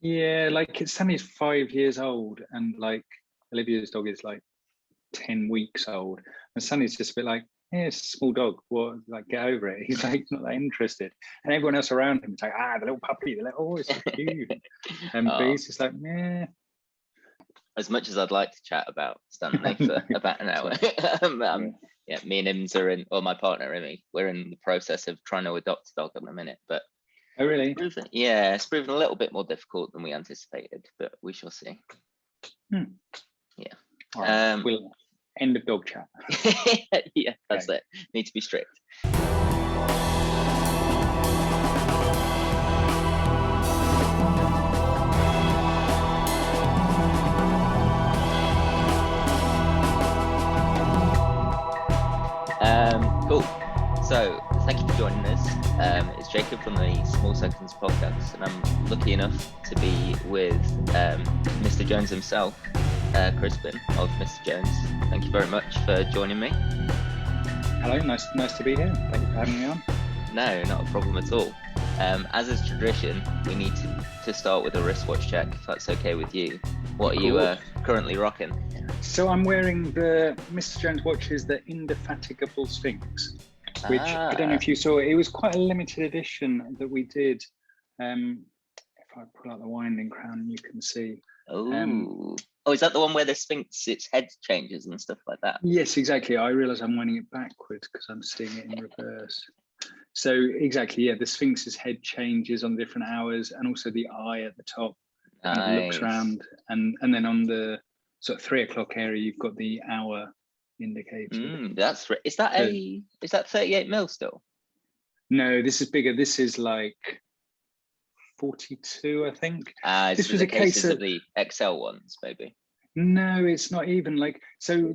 Yeah, like Sunny's 5 years old, and like Olivia's dog is like 10 weeks old, and Sunny's just a bit like, yeah, it's a small dog. What? Like, get over it. He's like not that interested, and everyone else around him is like, the little puppy, the little, oh, it's so cute. And but he's just like, yeah. As much as I'd like to chat about Stanley for about an hour, yeah, me and Ims are in, or my partner Imi, we're in the process of trying to adopt a dog at the minute, but oh really? It's proven a little bit more difficult than we anticipated, but we shall see. Yeah. Right. We'll end of dog chat. Yeah, that's it. Need to be strict. Cool. So thank you for joining us. It's Jacob from the Small Seconds podcast, and I'm lucky enough to be with Mr. Jones himself, Crispin of Mr. Jones. Thank you very much for joining me. Hello, nice to be here. Thank you for having me on. No, not a problem at all. As is tradition, we need to start with a wristwatch check, if that's okay with you. What are you currently rocking? So I'm wearing the Mr. Jones watches, the Indefatigable Sphinx, which I don't know if you saw. It was quite a limited edition that we did. If I pull out the winding crown, you can see. Oh, is that the one where the Sphinx, its head changes and stuff like that? Yes, exactly. I realise I'm winding it backwards because I'm seeing it in reverse. So exactly, yeah, the Sphinx's head changes on different hours, and also the eye at the top kind of looks around, and then on the sort of 3 o'clock area, you've got the hour indicator. Is that 38 mil still? No, this is bigger. This is like 42, I think. This was a case of the XL ones, maybe. No, it's not even like so.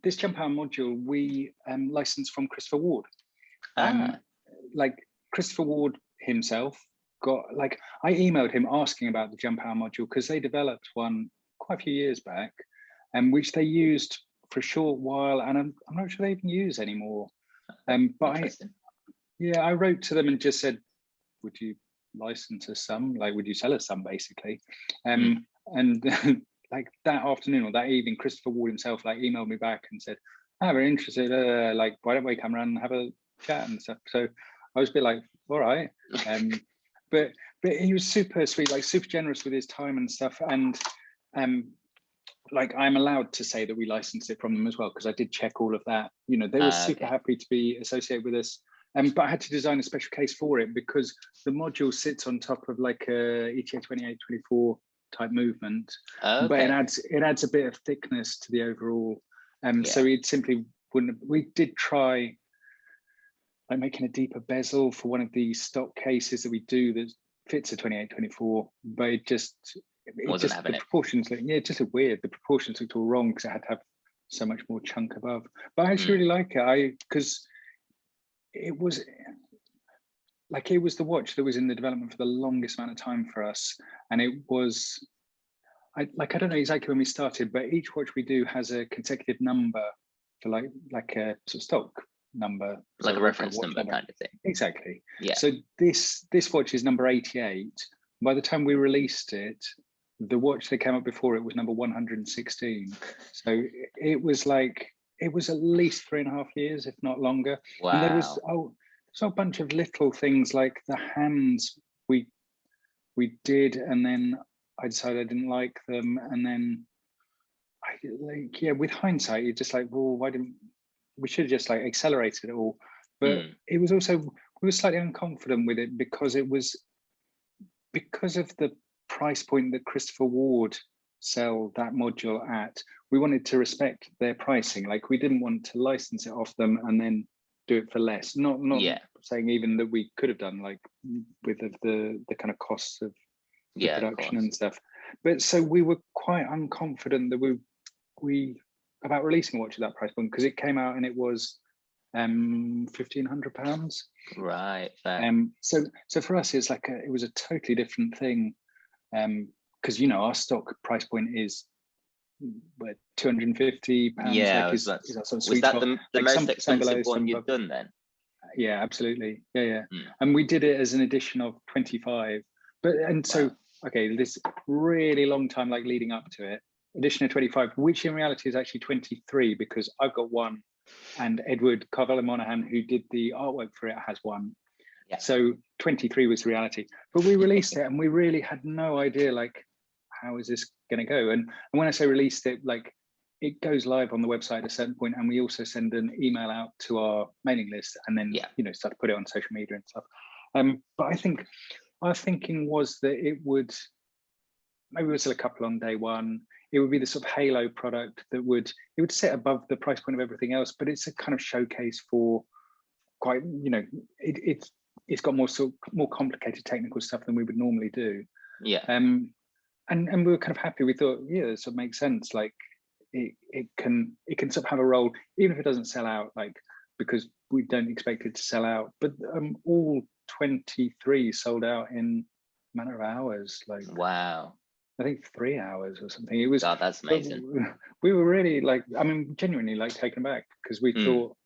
This jump hour module we licensed from Christopher Ward. Like Christopher Ward himself got like I emailed him asking about the jump hour module because they developed one quite a few years back, and which they used for a short while, and I'm not sure they even use anymore. But I wrote to them and just said, would you license us some? Like, would you sell us some, basically? And like that afternoon or that evening, Christopher Ward himself like emailed me back and said, "I'm very interested. Like, why don't we come around and have a chat and stuff?" So I was a bit like, all right. But he was super sweet, like super generous with his time and stuff. And like I'm allowed to say that we licensed it from them as well, because I did check all of that. You know, they were super happy to be associated with us. But I had to design a special case for it because the module sits on top of like a ETA 2824 type movement, but it adds a bit of thickness to the overall. So it simply wouldn't. We did try like making a deeper bezel for one of the stock cases that we do that fits a 2824, but it just the proportions just looked weird. The proportions looked all wrong because it had to have so much more chunk above. But I actually really like it. Because it was the watch that was in the development for the longest amount of time for us, and it was I don't know exactly when we started, but each watch we do has a consecutive number for like a sort of stock number, like a reference number kind of thing. Exactly. Yeah. So this watch is number 88. By the time we released it, the watch that came up before it was number 116. So it was at least 3.5 years, if not longer. Wow. And there was a bunch of little things like the hands we did, and then I decided I didn't like them, and then with hindsight, you're just like, well, why didn't we should have just like accelerated it all? But it was also, we were slightly unconfident with it because of the price point that Christopher Ward sell that module at. We wanted to respect their pricing. Like, we didn't want to license it off them and then do it for less. Not saying even that we could have done, like with the kind of costs of the production and stuff. But so we were quite unconfident that we about releasing a watch at that price point, because it came out and it was £1,500. Right. So for us, it's like it was a totally different thing, because our stock price point is £250. Yeah, was that the most expensive one you've done then? Yeah, absolutely. Yeah. And we did it as an edition of 25. So okay, this really long time like leading up to it, edition of 25, which in reality is actually 23 because I've got one, and Edward Carvalho Monaghan, who did the artwork for it, has one. Yeah. So 23 was the reality. But we released it and we really had no idea, like, how is this going to go? And when I say released it, like, it goes live on the website at a certain point, and we also send an email out to our mailing list, and then start to put it on social media and stuff. But I think our thinking was that it would maybe we'll sell a couple on day one. It would be the sort of halo product that would sit above the price point of everything else, but it's a kind of showcase for quite, it's got more complicated technical stuff than we would normally do. Yeah. And we were kind of happy. We thought, this sort of makes sense. Like it can sort of have a role, even if it doesn't sell out, like, because we don't expect it to sell out. But all 23 sold out in a matter of hours. Like, wow. I think 3 hours or something. It was, God, that's amazing. We were really genuinely like taken aback, because we thought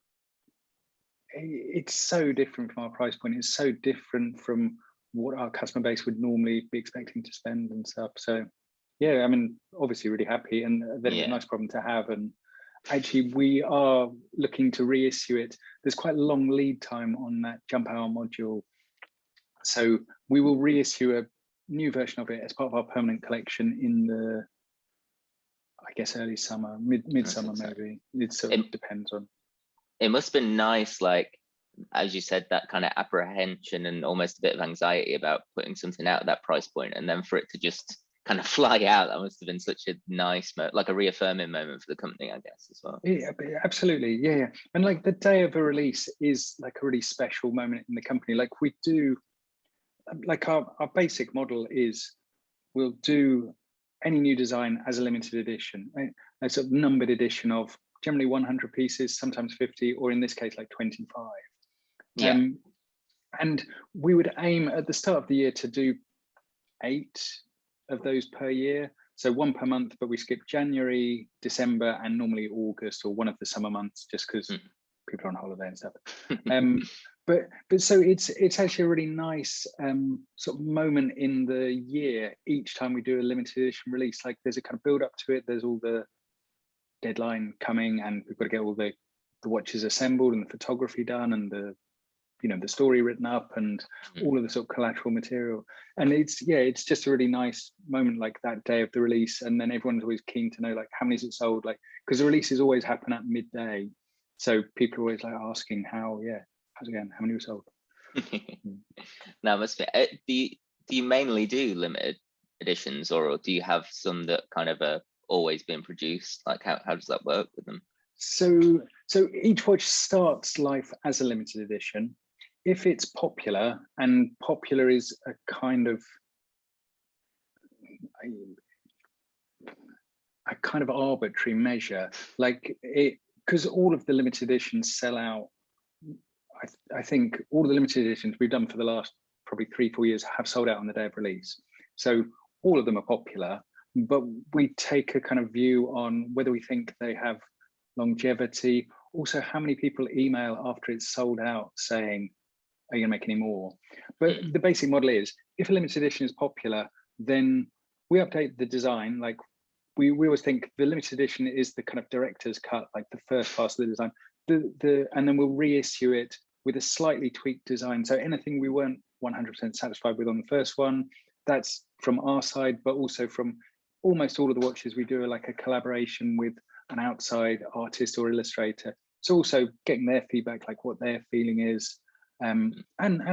it's so different from our price point. It's so different from what our customer base would normally be expecting to spend and stuff. So yeah, I mean, obviously really happy, and then a nice problem to have. And actually we are looking to reissue it. There's quite a long lead time on that Jump Hour module. So we will reissue a new version of it as part of our permanent collection in the, I guess, early summer, midsummer maybe. It sort of depends on. It must have been nice, like, as you said, that kind of apprehension and almost a bit of anxiety about putting something out at that price point, and then for it to just kind of fly out. That must have been such a nice, like a reaffirming moment for the company, I guess, as well. Yeah, absolutely. Yeah. And like the day of a release is like a really special moment in the company. Like we do, like our basic model is we'll do any new design as a limited edition, right? A sort of numbered edition of generally 100 pieces, sometimes 50, or in this case, like 25. Yeah. And we would aim at the start of the year to do 8 of those per year. So 1 per month, but we skip January, December, and normally August, or one of the summer months, just because people are on holiday and stuff. But so it's actually a really nice sort of moment in the year each time we do a limited edition release. Like there's a kind of build up to it. There's all the deadline coming, and we've got to get all the watches assembled and the photography done, and the story written up, and all of the sort of collateral material. And it's just a really nice moment, like that day of the release. And then everyone's always keen to know, like, how many is it sold? Like, because the releases always happen at midday, so people are always like asking how's it going? How many were sold? That must be. Do you mainly do limited editions, or do you have some that kind of are always being produced? Like, how does that work with them? So each watch starts life as a limited edition. If it's popular, and popular is a kind of arbitrary measure, like it, because all of the limited editions sell out. I think all of the limited editions we've done for the last probably 3-4 years have sold out on the day of release. So all of them are popular, but we take a kind of view on whether we think they have longevity. Also, how many people email after it's sold out saying, are you gonna make any more? But the basic model is, if a limited edition is popular, then we update the design. Like we always think the limited edition is the kind of director's cut, like the first pass of the design, and then we'll reissue it with a slightly tweaked design. So anything we weren't 100% satisfied with on the first one, that's from our side, but also from almost all of the watches we do like a collaboration with an outside artist or illustrator. So also getting their feedback, like what their feeling is, and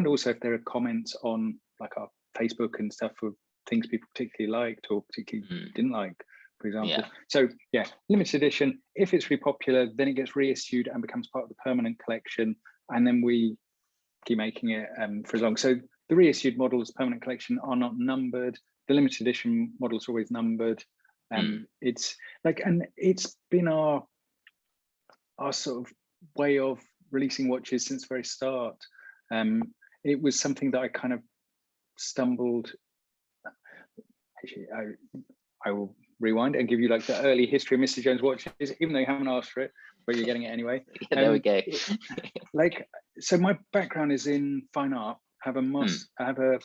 also if there are comments on like our Facebook and stuff of things people particularly liked or particularly didn't like, for example. Yeah. So yeah, limited edition, if it's really popular, then it gets reissued and becomes part of the permanent collection, and then we keep making it for as long. So the reissued models, permanent collection, are not numbered. The limited edition models are always numbered. It's like, and it's been our sort of way of releasing watches since the very start. It was something that I kind of stumbled. Actually, I will rewind and give you like the early history of Mr. Jones watches, even though you haven't asked for it, but you're getting it anyway. There we go. Like, so my background is in fine art. I have a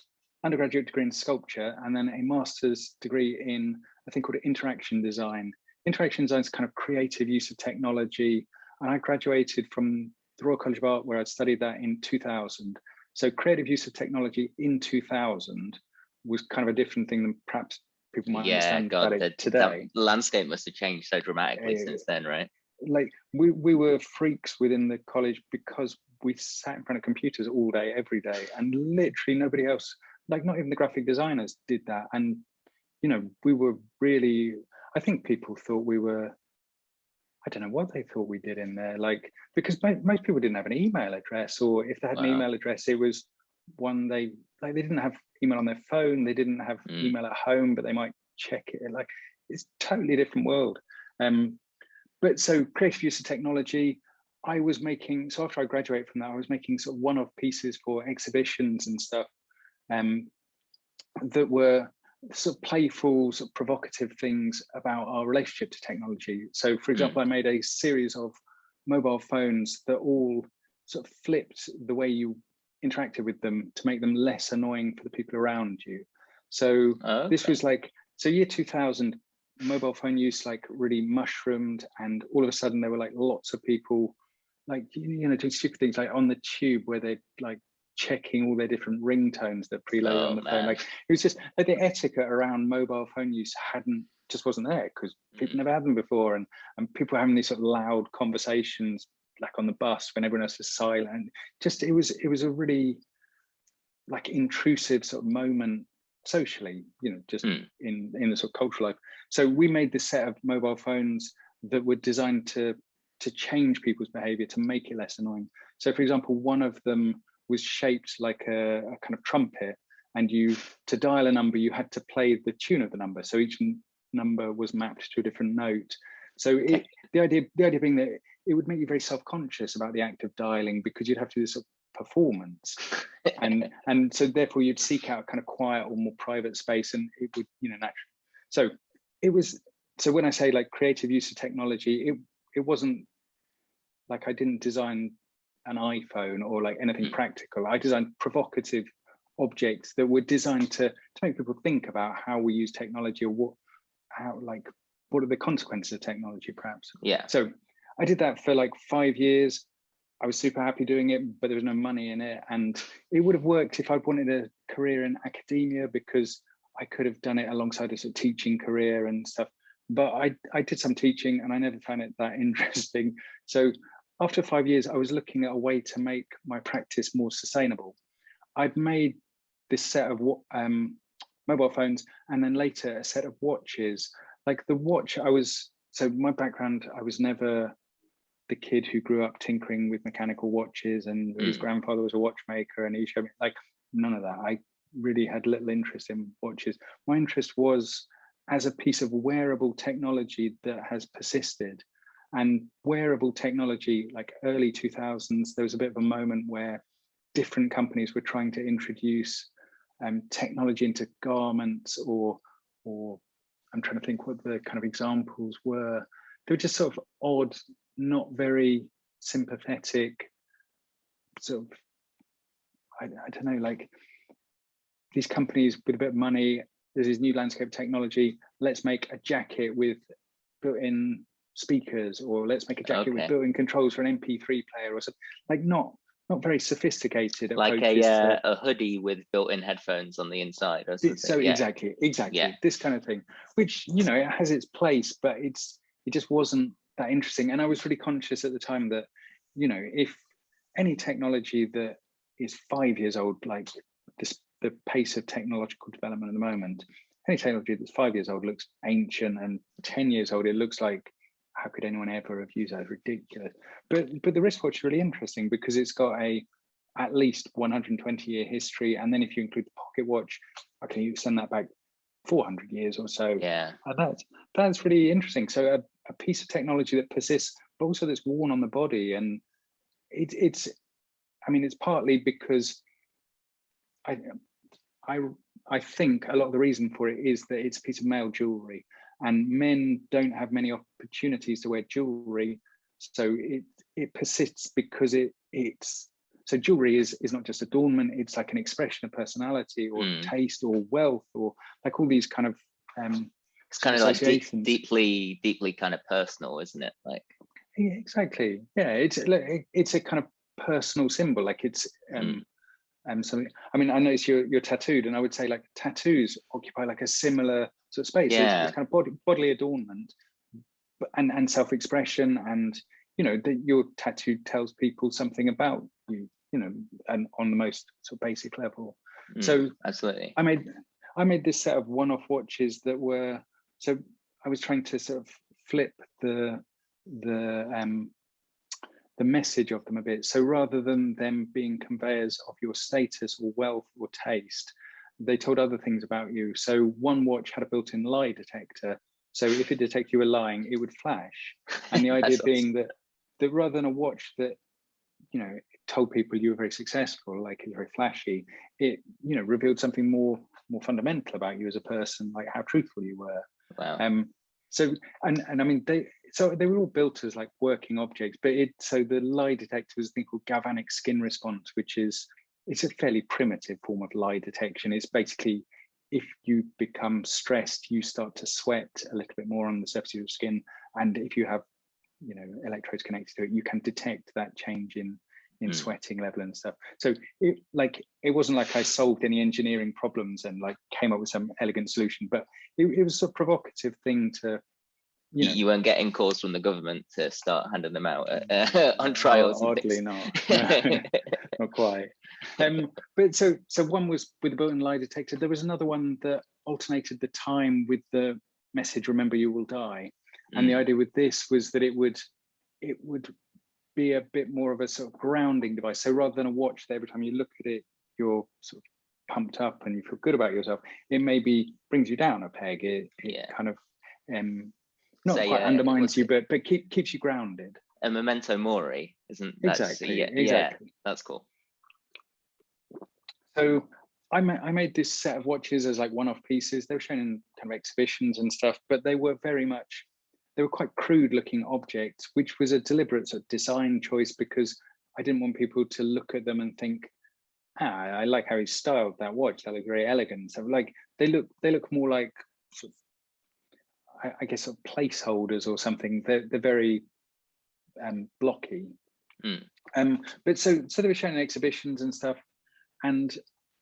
undergraduate degree in sculpture, and then a master's degree in a thing called interaction design. Interaction design is kind of creative use of technology. And I graduated from the Royal College of Art, where I studied that in 2000. So creative use of technology in 2000 was kind of a different thing than perhaps people might understand about it today. The landscape must have changed so dramatically since then, right? Like we were freaks within the college because we sat in front of computers all day, every day, and literally nobody else, like not even the graphic designers did that. And, you know, we were really, I think people thought we were, I don't know what they thought we did in there, like, because most people didn't have an email address, or if they had an email address, it was one they didn't have email on their phone, they didn't have email at home, but they might check it. Like, it's totally different world. But so creative use of technology, I was making, so after I graduated from that, I was making sort of one-off pieces for exhibitions and stuff that were sort of playful, sort of provocative things about our relationship to technology. So for example, I made a series of mobile phones that all sort of flipped the way you interacted with them to make them less annoying for the people around you. So this was like, so year 2000, mobile phone use like really mushroomed, and all of a sudden there were like lots of people like, you know, doing stupid things like on the tube where they like checking all their different ringtones that preloaded on the phone. Like, it was just like the etiquette around mobile phone use just wasn't there because people never had them before, and people having these sort of loud conversations like on the bus when everyone else was silent. Just it was a really like intrusive sort of moment socially, you know, just in the sort of cultural life. So we made this set of mobile phones that were designed to change people's behavior, to make it less annoying. So for example, one of them was shaped like a kind of trumpet, and to dial a number, you had to play the tune of the number. So each number was mapped to a different note. So the idea being that it would make you very self-conscious about the act of dialing, because you'd have to do this sort of performance. and so therefore you'd seek out kind of quiet or more private space, and it would, you know, naturally. So when I say like creative use of technology, it wasn't like I didn't design an iPhone or like anything practical. I designed provocative objects that were designed to make people think about how we use technology, or what are the consequences of technology, perhaps. Yeah. So I did that for like 5 years. I was super happy doing it, but there was no money in it. And it would have worked if I wanted a career in academia, because I could have done it alongside a sort of teaching career and stuff. But I did some teaching and I never found it that interesting. So after 5 years, I was looking at a way to make my practice more sustainable. I'd made this set of mobile phones, and then later a set of watches. Like the watch, so my background, I was never the kid who grew up tinkering with mechanical watches, and his grandfather was a watchmaker and he showed me, like, none of that. I really had little interest in watches. My interest was as a piece of wearable technology that has persisted. And wearable technology, like early 2000s, there was a bit of a moment where different companies were trying to introduce technology into garments, or I'm trying to think what the kind of examples were. They were just sort of odd, not very sympathetic, sort of, I don't know, like these companies with a bit of money, there's this new landscape technology, let's make a jacket with built-in speakers, or let's make a jacket with built-in controls for an MP3 player, or something. Like not very sophisticated. Like a hoodie with built-in headphones on the inside or something. So exactly. Yeah. This kind of thing, which, you know, it has its place, but it just wasn't that interesting. And I was really conscious at the time that, you know, if any technology that is 5 years old, like the pace of technological development at the moment, any technology that's 5 years old looks ancient, and 10 years old, it looks like, how could anyone ever have used that? It's ridiculous. But the wristwatch is really interesting because it's got at least 120-year history, and then if you include the pocket watch, okay, you send that back 400 years or so. Yeah, and that's really interesting. So a piece of technology that persists, but also that's worn on the body, and it's partly because I think a lot of the reason for it is that it's a piece of male jewelry, and men don't have many opportunities to wear jewelry. So it persists because it's so jewelry is not just adornment, it's like an expression of personality or taste or wealth, or like all these kind of it's kind of like deeply kind of personal, isn't it? Like, yeah, exactly, yeah, it's a kind of personal symbol, like it's something. I mean, I notice you're tattooed, and I would say like tattoos occupy like a similar sort of space. Yeah. It's kind of bodily adornment, but and self-expression, and you know that your tattoo tells people something about you, you know, and on the most sort of basic level. So absolutely, I made this set of one-off watches that were, so I was trying to sort of flip the message of them a bit. So rather than them being conveyors of your status or wealth or taste, they told other things about you. So one watch had a built-in lie detector. So if it detected you were lying, it would flash. And the idea being that rather than a watch that, you know, told people you were very successful, like it's very flashy, it, you know, revealed something more fundamental about you as a person, like how truthful you were. Wow. So and I mean they were all built as like working objects, but so the lie detector was a thing called galvanic skin response, which is, it's a fairly primitive form of lie detection. It's basically, if you become stressed, you start to sweat a little bit more on the surface of your skin, and if you have, you know, electrodes connected to it, you can detect that change in sweating level and stuff. So it wasn't like I solved any engineering problems and like came up with some elegant solution, but it was a provocative thing to, you know. You weren't getting calls from the government to start handing them out on trials. Oddly not. No, not quite. But so one was with the built-in lie detector. There was another one that alternated the time with the message, "Remember, you will die." And the idea with this was that it would be a bit more of a sort of grounding device. So rather than a watch that every time you look at it, you're sort of pumped up and you feel good about yourself, it maybe brings you down a peg. It kind of not quite undermines you, but keeps you grounded. A memento mori, isn't that? Exactly. Yeah, that's cool. So I made this set of watches as like one-off pieces. They were shown in kind of exhibitions and stuff, but they were quite crude looking objects, which was a deliberate sort of design choice, because I didn't want people to look at them and think, I like how he styled that watch. That looks very elegant. So like they look more like sort of, I guess, sort of placeholders or something. They're very blocky. But so they were shown in exhibitions and stuff, and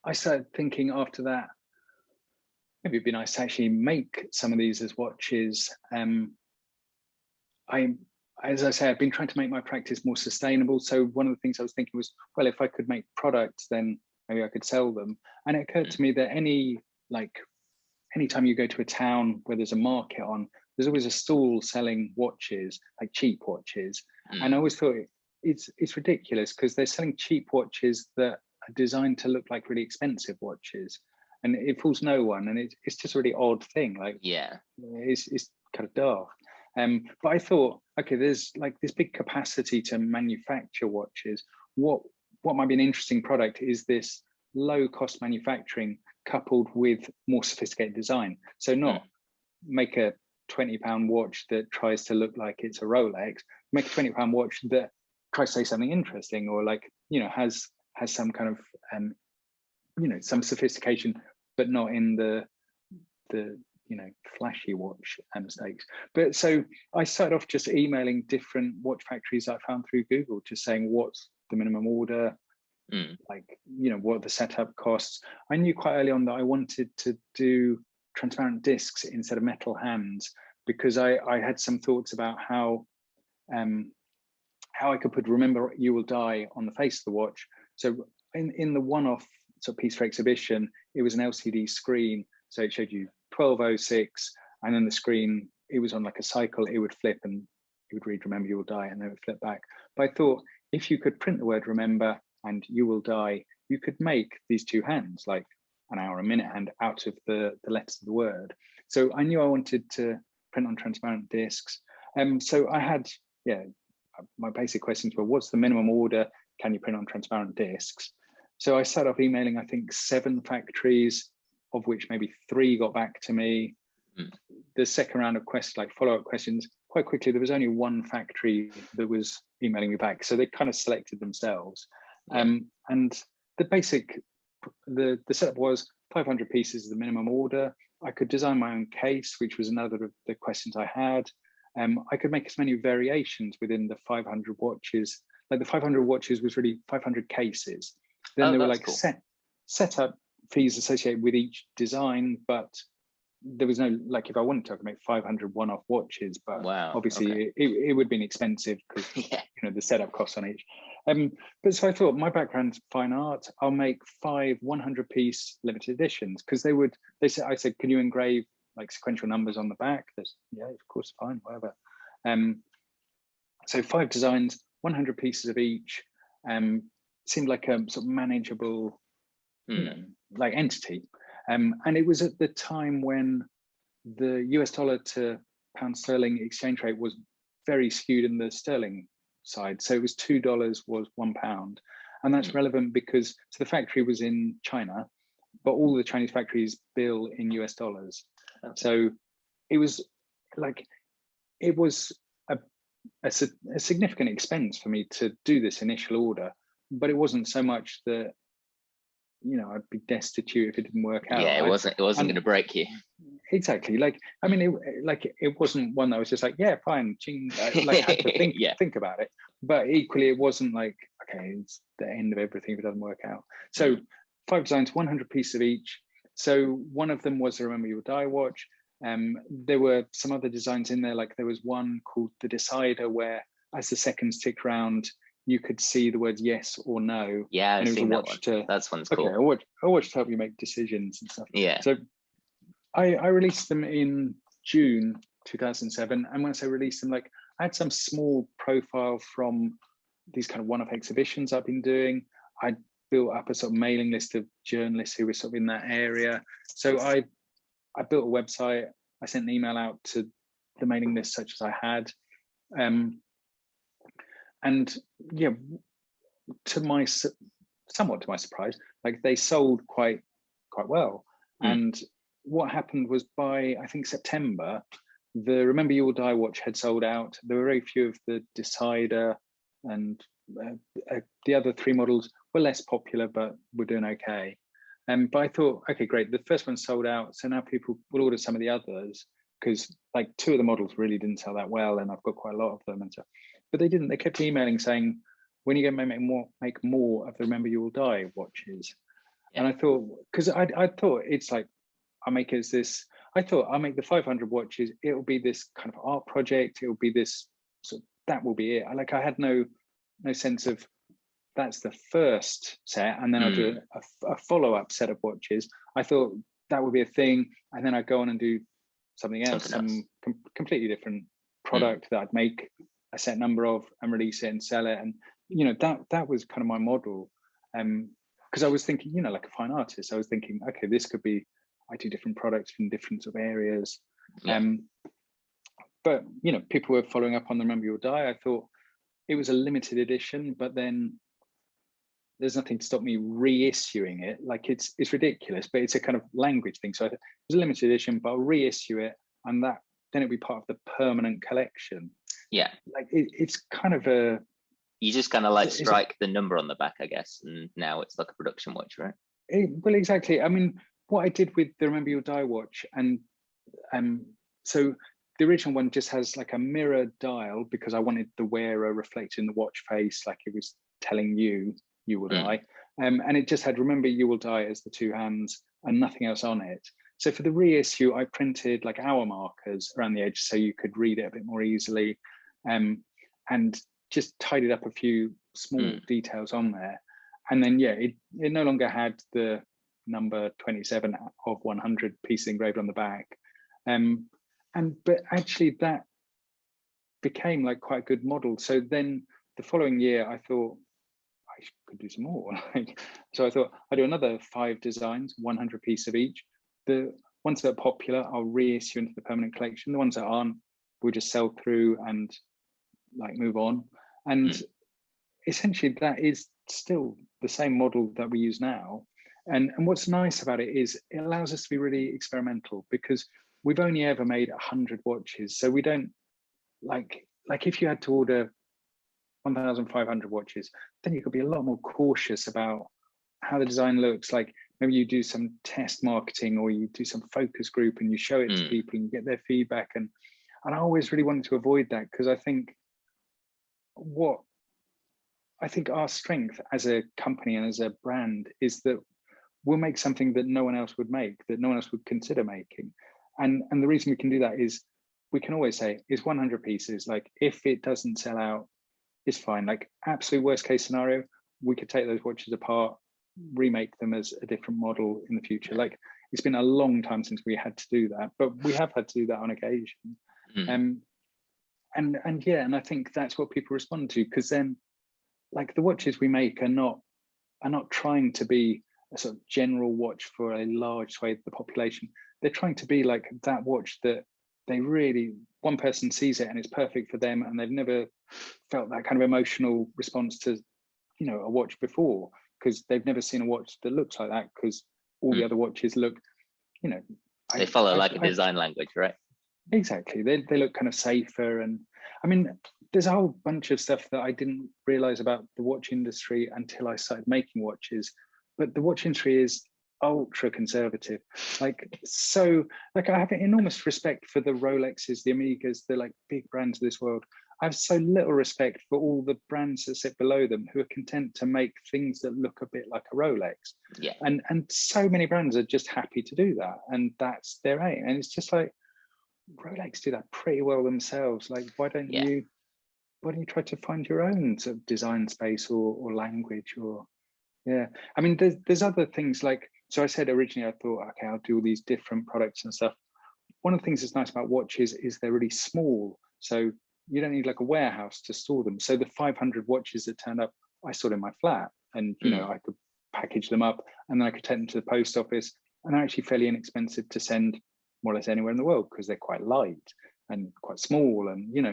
I started thinking after that, maybe it'd be nice to actually make some of these as watches. As I say, I've been trying to make my practice more sustainable. So one of the things I was thinking was, well, if I could make products, then maybe I could sell them. And it occurred to me that anytime you go to a town where there's a market on, there's always a stall selling watches, like cheap watches. And I always thought it's ridiculous, because they're selling cheap watches that are designed to look like really expensive watches, and it fools no one. And it's just a really odd thing. Like, yeah, it's kind of daft. But I thought, okay, there's like this big capacity to manufacture watches. What might be an interesting product is this low cost manufacturing coupled with more sophisticated design. So not make a £20 watch that tries to look like it's a Rolex, make a £20 watch that tries to say something interesting, or like, you know, has some kind of you know, some sophistication, but not in the you know, flashy watch mistakes. But so I started off just emailing different watch factories I found through Google, just saying, what's the minimum order, like, you know, what are the setup costs. I knew quite early on that I wanted to do transparent discs instead of metal hands, because I had some thoughts about how I could put "Remember, you will die" on the face of the watch. So in the one-off sort of piece for exhibition, it was an LCD screen, so it showed you 12:06, and then the screen, it was on like a cycle, it would flip and it would read "Remember, you will die," and then it would flip back. But I thought, if you could print the word "Remember" and "you will die," you could make these two hands, like an hour, a minute hand, out of the letters of the word. So I knew I wanted to print on transparent discs. So I had, my basic questions were, what's the minimum order? Can you print on transparent discs? So I started off emailing, I think, 7 factories, of which maybe 3 got back to me. The second round of questions, like follow-up questions, quite quickly, there was only 1 factory that was emailing me back. So they kind of selected themselves. And the setup was 500 pieces is the minimum order. I could design my own case, which was another of the questions I had. I could make as many variations within the 500 watches. Like the 500 watches was really 500 cases. Then there were like cool. setup fees associated with each design, but there was no, like, if I wanted to, I could make 500 one-off watches, but obviously it would have been expensive because the setup costs on each. But so I thought, my background's fine art, I'll make 5 100-piece limited editions, because I said, can you engrave like sequential numbers on the back? Yeah, of course, fine, whatever. So 5 designs, 100 pieces of each, seemed like a sort of manageable like entity. And it was at the time when the US dollar to pound sterling exchange rate was very skewed in the sterling side. So it was $2 was £1. And that's relevant because the factory was in China, but all the Chinese factories bill in US dollars. Okay. So it was a significant expense for me to do this initial order, but it wasn't so much that I'd be destitute if it didn't work out. Yeah, it wasn't going to break you. Exactly. It wasn't one that was just like, yeah, fine, like had to think about it. But equally, it wasn't like, okay, it's the end of everything if it doesn't work out. So 5 designs, 100 pieces of each. So one of them was a Remember You'll Die watch. There were some other designs in there, like there was one called the Decider, where as the seconds ticked round, you could see the words yes or no. Yeah, I've seen that one. That one's cool. Okay, a watch to help you make decisions and stuff. Yeah. So I released them in June 2007. And when I say released them, like I had some small profile from these kind of one-off exhibitions I've been doing. I built up a sort of mailing list of journalists who were sort of in that area. So I built a website. I sent an email out to the mailing list such as I had. And yeah, somewhat to my surprise, like they sold quite well. And what happened was by, I think, September, the Remember You Will Die watch had sold out. There were very few of the Decider, and the other 3 models were less popular, but were doing okay. But I thought, okay, great, the first one sold out, so now people will order some of the others, because like 2 of the models really didn't sell that well, and I've got quite a lot of them and stuff. But they didn't. They kept emailing saying, when are you going to make more of the Remember You Will Die watches? Yeah. And I thought, because I thought it's like, I'll make the 500 watches. It'll be this kind of art project. It'll be this, so that will be it. I had no sense of that's the first set, and then I'll do a follow-up set of watches. I thought that would be a thing, and then I'd go on and do something else, some completely different product that I'd make a set number of and release it and sell it. And that was kind of my model, because I was thinking, like a fine artist, I was thinking, okay, this could be, I do different products from different sort of areas. But people were following up on the Remember You'll Die. I thought it was a limited edition, but then there's nothing to stop me reissuing it. Like it's ridiculous, but it's a kind of language thing. So it was a limited edition, but I'll reissue it, and then it'll be part of the permanent collection. Yeah, like it's kind of a. You just kind of like strike the number on the back, I guess, and now it's like a production watch, right? Well, exactly. I mean, what I did with the Remember You'll Die watch, and so the original one just has like a mirror dial, because I wanted the wearer reflecting the watch face, like it was telling you will die. And it just had Remember You Will Die as the 2 hands and nothing else on it. So for the reissue, I printed like hour markers around the edge so you could read it a bit more easily, and just tidied up a few small details on there. And then, yeah, it no longer had the number 27 of 100 pieces engraved on the back. But actually that became like quite a good model. So then the following year, I thought I could do some more. So I thought I'd do another 5 designs, 100 pieces of each. The ones that are popular, I'll reissue into the permanent collection. The ones that aren't, we'll just sell through and like move on. And essentially that is still the same model that we use now. And what's nice about it is it allows us to be really experimental, because we've only ever made 100 watches. So we don't like if you had to order 1,500 watches, then you could be a lot more cautious about how the design looks. Like maybe you do some test marketing, or you do some focus group and you show it to people and you get their feedback. And I always really wanted to avoid that, because I think our strength as a company and as a brand is that we'll make something that no one else would make, that no one else would consider making. And the reason we can do that is we can always say it's 100 pieces. Like if it doesn't sell out, it's fine. Like absolute worst case scenario, we could take those watches apart, remake them as a different model in the future. Like it's been a long time since we had to do that, but we have had to do that on occasion. And I think that's what people respond to, because then like the watches we make are not trying to be a sort of general watch for a large swathe of the population. They're trying to be like that watch that they really, one person sees it and it's perfect for them, and they've never felt that kind of emotional response to, you know, a watch before, because they've never seen a watch that looks like that, because all the other watches look, you know, they follow a design language, right? Exactly. They look kind of safer. And I mean, there's a whole bunch of stuff that I didn't realize about the watch industry until I started making watches. But the watch industry is ultra conservative. Like, so like I have an enormous respect for the Rolexes, the Omegas, the like big brands of this world. I have so little respect for all the brands that sit below them who are content to make things that look a bit like a Rolex. Yeah. And so many brands are just happy to do that. And that's their aim. And it's just like, Rolex do that pretty well themselves. Like, why don't you try to find your own sort of design space or language? Or I mean, there's other things like, so I said originally I thought, okay, I'll do all these different products and stuff. One of the things that's nice about watches is they're really small, so you don't need like a warehouse to store them. So the 500 watches that turned up, I stored in my flat, and you know, I could package them up and then I could take them to the post office, and they're actually fairly inexpensive to send more or less anywhere in the world, because they're quite light and quite small. And you know,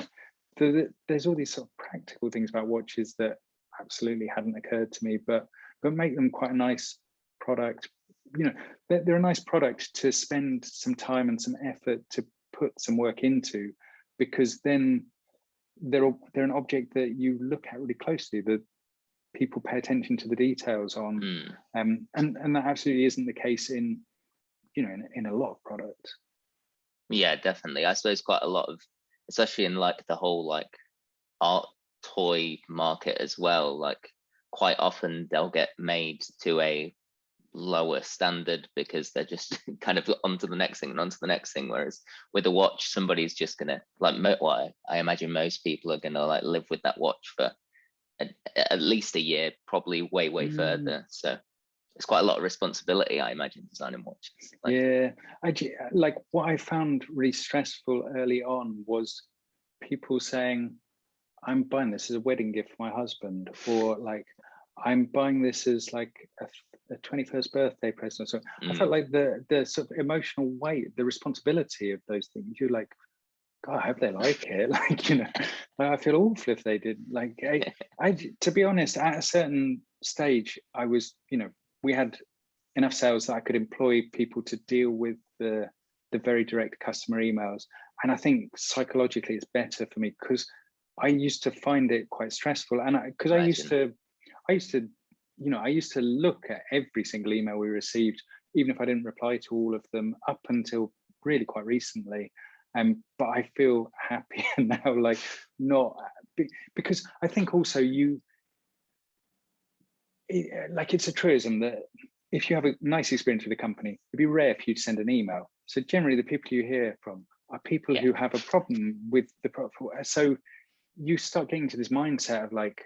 there's all these sort of practical things about watches that absolutely hadn't occurred to me, but make them quite a nice product. You know, they're a nice product to spend some time and some effort to put some work into, because then they're an object that you look at really closely, that people pay attention to the details on. And that absolutely isn't the case in, you know, in a lot of products. Yeah, definitely. I suppose quite a lot of, especially in like the whole like art toy market as well, like quite often they'll get made to a lower standard because they're just kind of onto the next thing and onto the next thing. Whereas with a watch, somebody's just gonna like, I imagine most people are gonna like live with that watch for at least a year, probably way further. So it's quite a lot of responsibility, I imagine, designing watches. Like what I found really stressful early on was people saying, I'm buying this as a wedding gift for my husband, or like I'm buying this as like a 21st birthday present. So I felt like the sort of emotional weight, the responsibility of those things. You're like, God, I hope they like it. Like, you know, I feel awful if they did. Like, I to be honest, at a certain stage, I was, you know, we had enough sales that I could employ people to deal with the very direct customer emails. And I think psychologically it's better for me, because I used to find it quite stressful. And because I used to, you know, I used to look at every single email we received, even if I didn't reply to all of them, up until really quite recently. But I feel happier now, like not, because I think also it's a truism that if you have a nice experience with a company, it'd be rare for you to send an email. So generally the people you hear from are people who have a problem with the product. So you start getting to this mindset of like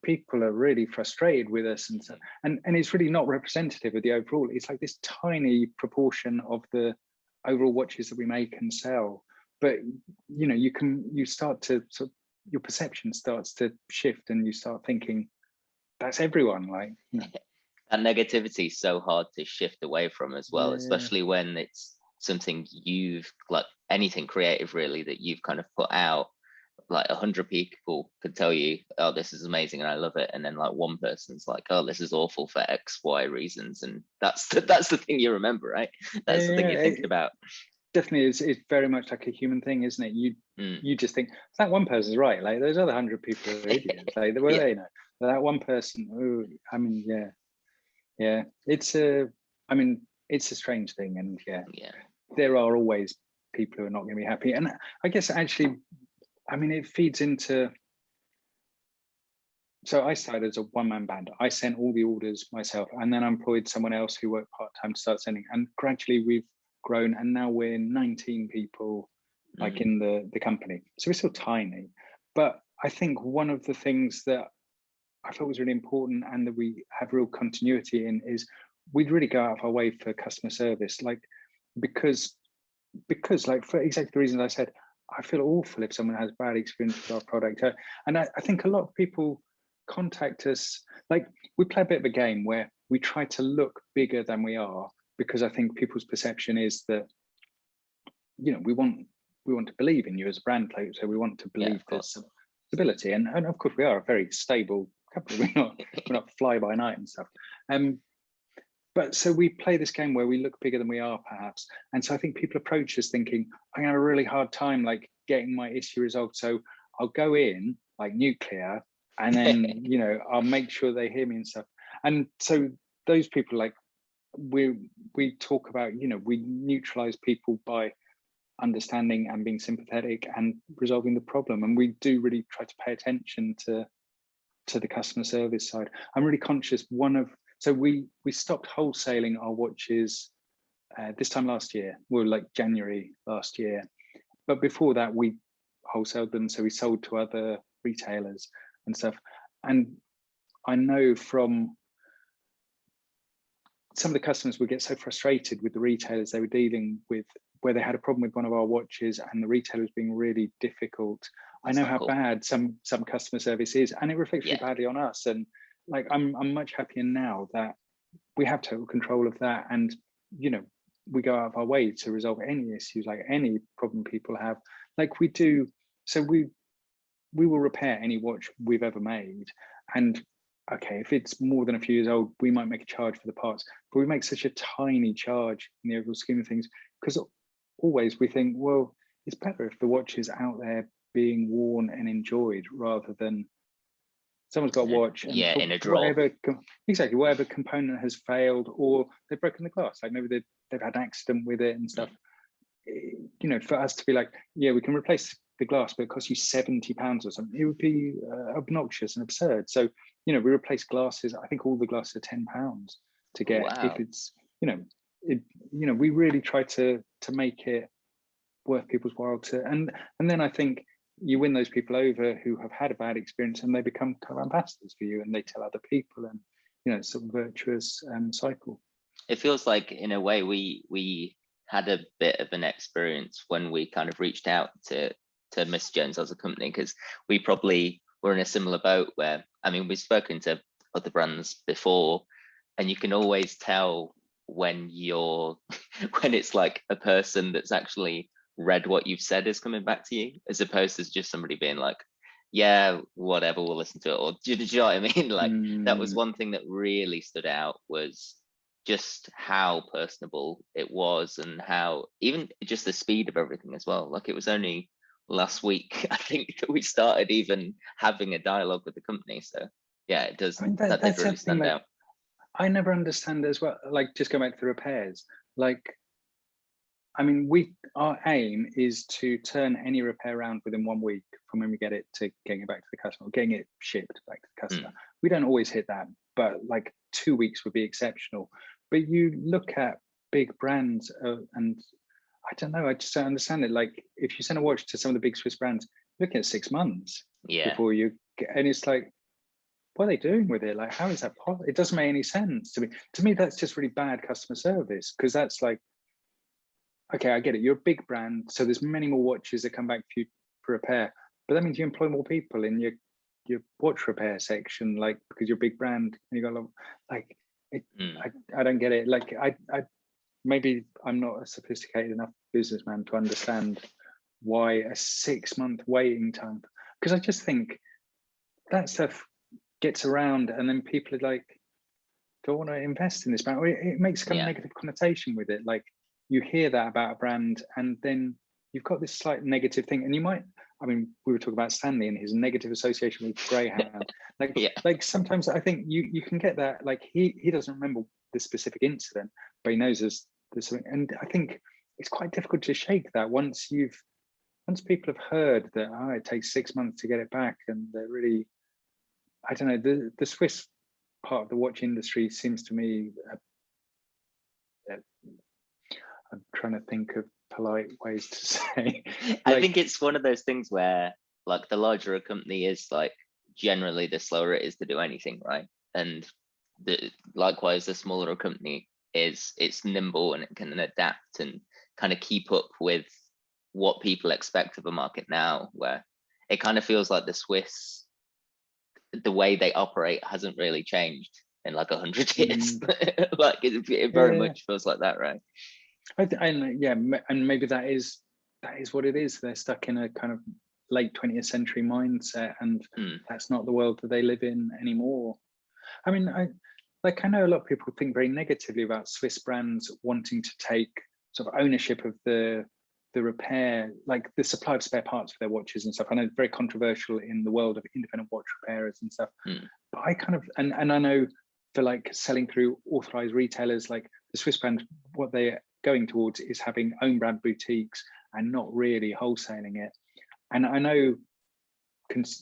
people are really frustrated with us, and so and it's really not representative of the overall. It's like this tiny proportion of the overall watches that we make and sell. But you know, you start to sort of, your perception starts to shift, and you start thinking that's everyone. Like, you know. And negativity is so hard to shift away from as well, especially when it's something you've like anything creative really that you've kind of put out. Like 100 people could tell you, oh, this is amazing and I love it, and then like one person's like, oh, this is awful for X, Y reasons, and that's the thing you remember, right? That's the thing you're thinking about. definitely it's very much like a human thing, isn't it? You just think that one person's right, like those other 100 people are idiots. Like what do they know? That one person, I mean, yeah. It's a strange thing, and there are always people who are not going to be happy. And I guess actually, I mean, it feeds into. So I started as a one-man band. I sent all the orders myself, and then I employed someone else who worked part-time to start sending. And gradually we've grown, and now we're 19 people, like in the company. So we're still tiny. But I think one of the things that I thought was really important, and that we have real continuity in, is we'd really go out of our way for customer service, like because like for exactly the reasons I said. I feel awful if someone has bad experience with our product, and I think a lot of people contact us. Like, we play a bit of a game where we try to look bigger than we are, because I think people's perception is that, you know, we want to believe in you as a brand, so we want to believe there's some stability, and of course we are a very stable company. we're not fly by night and stuff. But so we play this game where we look bigger than we are, perhaps. And so I think people approach us thinking, I'm gonna have a really hard time like getting my issue resolved. So I'll go in like nuclear, and then, you know, I'll make sure they hear me and stuff. And so those people, like, we talk about, you know, we neutralize people by understanding and being sympathetic and resolving the problem. And we do really try to pay attention to the customer service side. I'm really conscious so we stopped wholesaling our watches this time last year. Well, like January last year. But before that, we wholesaled them. So we sold to other retailers and stuff. And I know from some of the customers would get so frustrated with the retailers they were dealing with, where they had a problem with one of our watches and the retailer was being really difficult. I know how bad some customer service is, and it reflects really badly on us. And like, I'm much happier now that we have total control of that, and, you know, we go out of our way to resolve any issues, like any problem people have, like we do. So we will repair any watch we've ever made, and okay, if it's more than a few years old, we might make a charge for the parts, but we make such a tiny charge in the overall scheme of things, because always we think, well, it's better if the watch is out there being worn and enjoyed, rather than someone's got a watch and in a drawer. whatever component has failed, or they've broken the glass, like maybe they've had an accident with it and stuff. You know, for us to be like, yeah, we can replace the glass, but it costs you £70 or something, it would be obnoxious and absurd. So, you know, we replace glasses. I think all the glasses are £10 to get. If it's, you know, we really try to make it worth people's while to, and then I think you win those people over who have had a bad experience, and they become kind of ambassadors for you, and they tell other people, and, you know, it's a virtuous cycle. It feels like, in a way, we had a bit of an experience when we kind of reached out to Mr. Jones as a company, because we probably were in a similar boat where, I mean, we've spoken to other brands before, and you can always tell when when it's like a person that's actually read what you've said is coming back to you, as opposed to just somebody being like, yeah, whatever, we'll listen to it. Or do you know what I mean? Like, that was one thing that really stood out, was just how personable it was, and how even just the speed of everything as well. Like, it was only last week, I think, that we started even having a dialogue with the company. So yeah, it does. I mean, that did really stand out. I never understand as well, like, just go back to the repairs. Like, I mean, our aim is to turn any repair around within 1 week from when we get it to getting it back to the customer, or getting it shipped back to the customer. We don't always hit that, but like 2 weeks would be exceptional. But you look at big brands, and I don't know, I just don't understand it. Like, if you send a watch to some of the big Swiss brands, you're looking at 6 months before you get, and it's like, what are they doing with it? Like, how is that possible? It doesn't make any sense to me. To me, that's just really bad customer service, because that's like, okay, I get it. You're a big brand, so there's many more watches that come back for you for repair, but that means you employ more people in your watch repair section, like, because you're a big brand and you got a lot, like, I don't get it. Like, I maybe I'm not a sophisticated enough businessman to understand why a 6 month waiting time, because I just think that stuff gets around, and then people are like, don't want to invest in this brand. It makes kind of negative connotation with it, like, you hear that about a brand, and then you've got this slight negative thing, and you might. I mean, we were talking about Stanley and his negative association with Greyhound. Like, Yeah. like sometimes I think you can get that. Like he doesn't remember the specific incident, but he knows there's something. And I think it's quite difficult to shake that once people have heard that it takes 6 months to get it back, and they're really, I don't know, the Swiss part of the watch industry seems to me. I'm trying to think of polite ways to say. I think it's one of those things where, like, the larger a company is, like, generally the slower it is to do anything, right? And likewise, the smaller a company is, it's nimble and it can adapt and kind of keep up with what people expect of a market now, where it kind of feels like the Swiss, the way they operate hasn't really changed in like 100 years. Like it very much feels like that, right? And maybe that is what it is. They're stuck in a kind of late 20th century mindset, and that's not the world that they live in anymore. I mean, I know a lot of people think very negatively about Swiss brands wanting to take sort of ownership of the repair, like the supply of spare parts for their watches and stuff. I know it's very controversial in the world of independent watch repairers and stuff. But I kind of, and I know for like selling through authorized retailers, like the Swiss brand, what they're going towards is having own brand boutiques and not really wholesaling it. And I know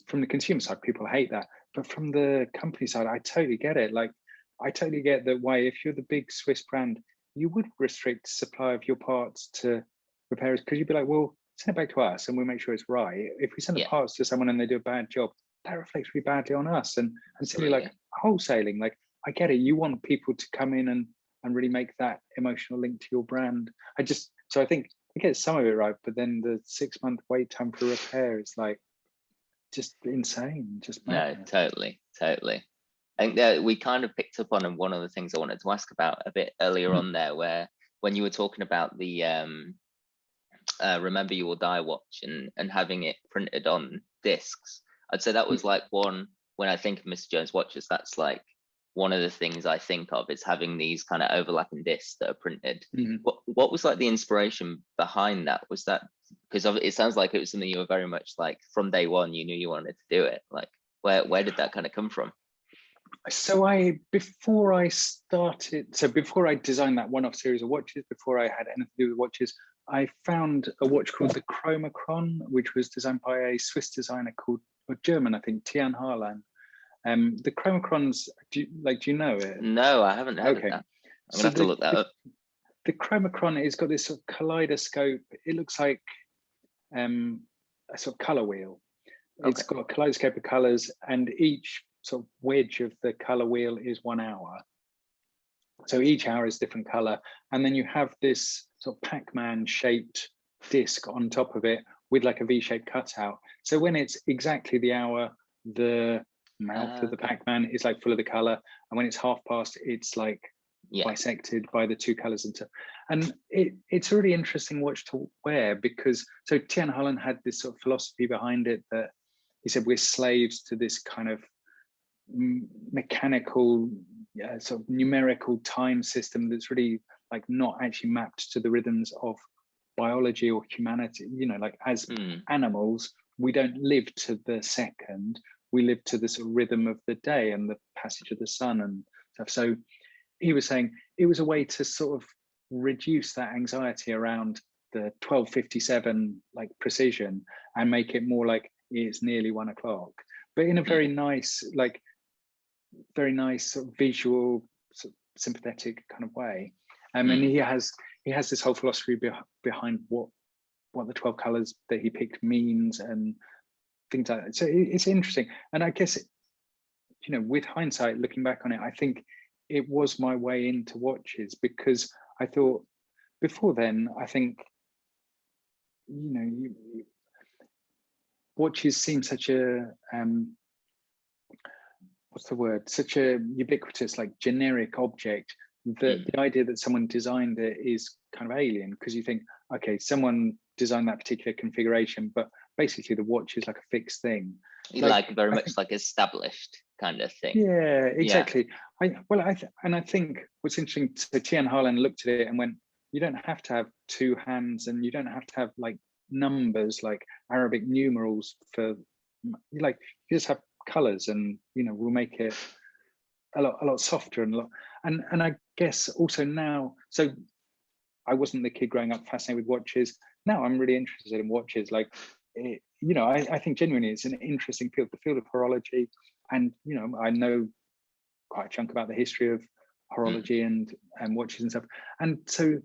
from the consumer side, people hate that, but from the company side, I totally get it. Like, I totally get that why, if you're the big Swiss brand, you would restrict supply of your parts to repairers, because you'd be like, well, send it back to us and we'll make sure it's right. If we send the parts to someone and they do a bad job, that reflects really badly on us. And simply like wholesaling, like, I get it. You want people to come in and really make that emotional link to your brand. So I think I get some of it right, but then the 6-month wait time for repair is like just insane. Just madness. No, totally. I think that we kind of picked up on one of the things I wanted to ask about a bit earlier on there, where when you were talking about the Remember You Will Die watch and having it printed on discs, I'd say that was like one, when I think of Mr. Jones watches, that's like one of the things I think of is having these kind of overlapping discs that are printed. What was like the inspiration behind that? Was that because it sounds like it was something you were very much like from day one, you knew you wanted to do it? Like, where did that kind of come from? So before I designed that one-off series of watches, before I had anything to do with watches, I found a watch called the Chromachron, which was designed by a Swiss designer called, or German, I think, Tian Harlan. The Chromacrons, do you know it? No, I haven't heard of that. I'm gonna have to look that up. The Chromachron has got this sort of kaleidoscope. It looks like a sort of color wheel. It's got a kaleidoscope of colors, and each sort of wedge of the color wheel is 1 hour. So each hour is different color, and then you have this sort of Pac-Man shaped disc on top of it with like a V-shaped cutout. So when it's exactly the hour, the mouth of the Pac-Man is like full of the color, and when it's half past, it's like bisected by the two colors and it's a really interesting watch to wear, because so Tian Harlan had this sort of philosophy behind it that he said we're slaves to this kind of mechanical sort of numerical time system that's really like not actually mapped to the rhythms of biology or humanity. Like as animals, we don't live to the second, we live to the sort of rhythm of the day and the passage of the sun and stuff. So he was saying it was a way to sort of reduce that anxiety around the 12:57 like precision and make it more like it's nearly 1 o'clock, but in a very nice sort of visual, sort of sympathetic kind of way. And he has this whole philosophy behind what the 12 colors that he picked means and things like that. So it's interesting. And I guess, with hindsight, looking back on it, I think it was my way into watches, because I thought before then, I think, watches seem such a, such a ubiquitous, like generic object that the idea that someone designed it is kind of alien, because you think, okay, someone designed that particular configuration, but basically the watch is like a fixed thing. Like very much like established kind of thing. Yeah, exactly. I think what's interesting, so Tian Harlan looked at it and went, you don't have to have two hands, and you don't have to have like numbers, like Arabic numerals for, like, you just have colors, and we'll make it a lot softer and a lot. And I guess also now, so I wasn't the kid growing up fascinated with watches. Now I'm really interested in watches. Like, I think genuinely it's an interesting field, the field of horology. And, I know quite a chunk about the history of horology and watches and stuff. And so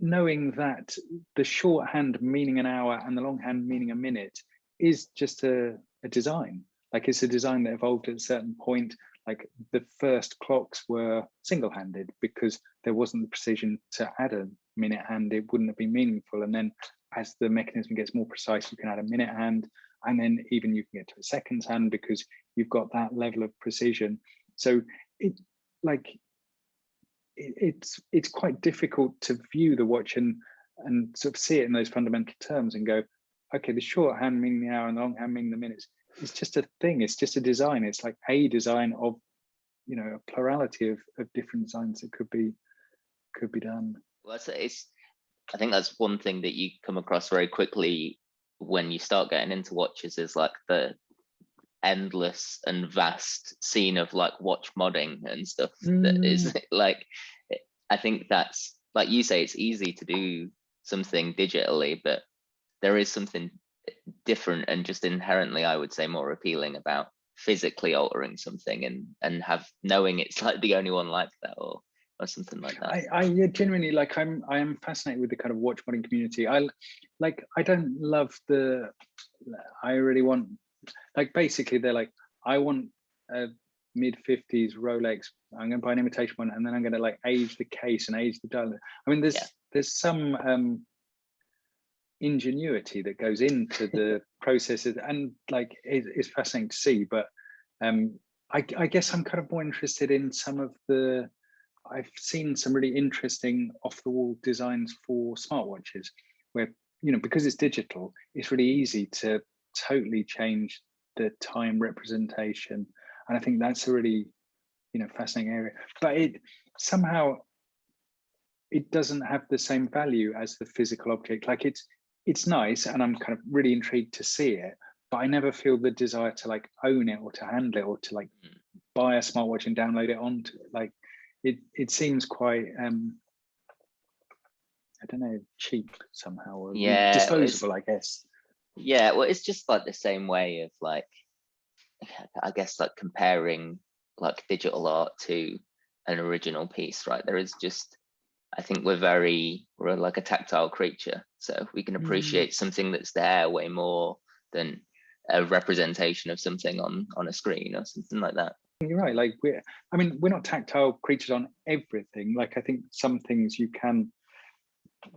knowing that the shorthand meaning an hour and the longhand meaning a minute is just a design. Like, it's a design that evolved at a certain point. Like, the first clocks were single-handed because there wasn't the precision to add a minute hand. It wouldn't have been meaningful. And then as the mechanism gets more precise, you can add a minute hand, and then even you can get to a seconds hand because you've got that level of precision. So it's quite difficult to view the watch and sort of see it in those fundamental terms and go, okay, the shorthand meaning the hour and the longhand meaning the minutes. It's just a thing. It's just a design. It's like a design of, a plurality of different designs that could be done. Well, I think that's one thing that you come across very quickly when you start getting into watches, is like the endless and vast scene of like watch modding and stuff. That is like, I think that's, like you say, it's easy to do something digitally, but there is something different and just inherently, I would say, more appealing about physically altering something and knowing it's like the only one like that, or something like that. I genuinely, like, I am fascinated with the kind of watch modding community. I don't love I really want, like, basically they're like, I want a mid-50s Rolex, I'm going to buy an imitation one, and then I'm going to like age the case and age the dial. I mean, there's some ingenuity that goes into the processes, and like it's fascinating to see. But I guess I'm kind of more interested in some of the, I've seen some really interesting off-the-wall designs for smartwatches where, because it's digital, it's really easy to totally change the time representation. And I think that's a really, fascinating area. But it doesn't have the same value as the physical object. Like, it's nice, and I'm kind of really intrigued to see it, but I never feel the desire to like own it or to handle it or to like buy a smartwatch and download it onto, like, it seems quite I don't know, cheap somehow, or disposable, I guess. Yeah, well, it's just like the same way of like, I guess, like comparing like digital art to an original piece, right? There is just, I think we're like a tactile creature, so we can appreciate something that's there way more than a representation of something on a screen or something like that. You're right. Like, we're not tactile creatures on everything. Like, I think some things you can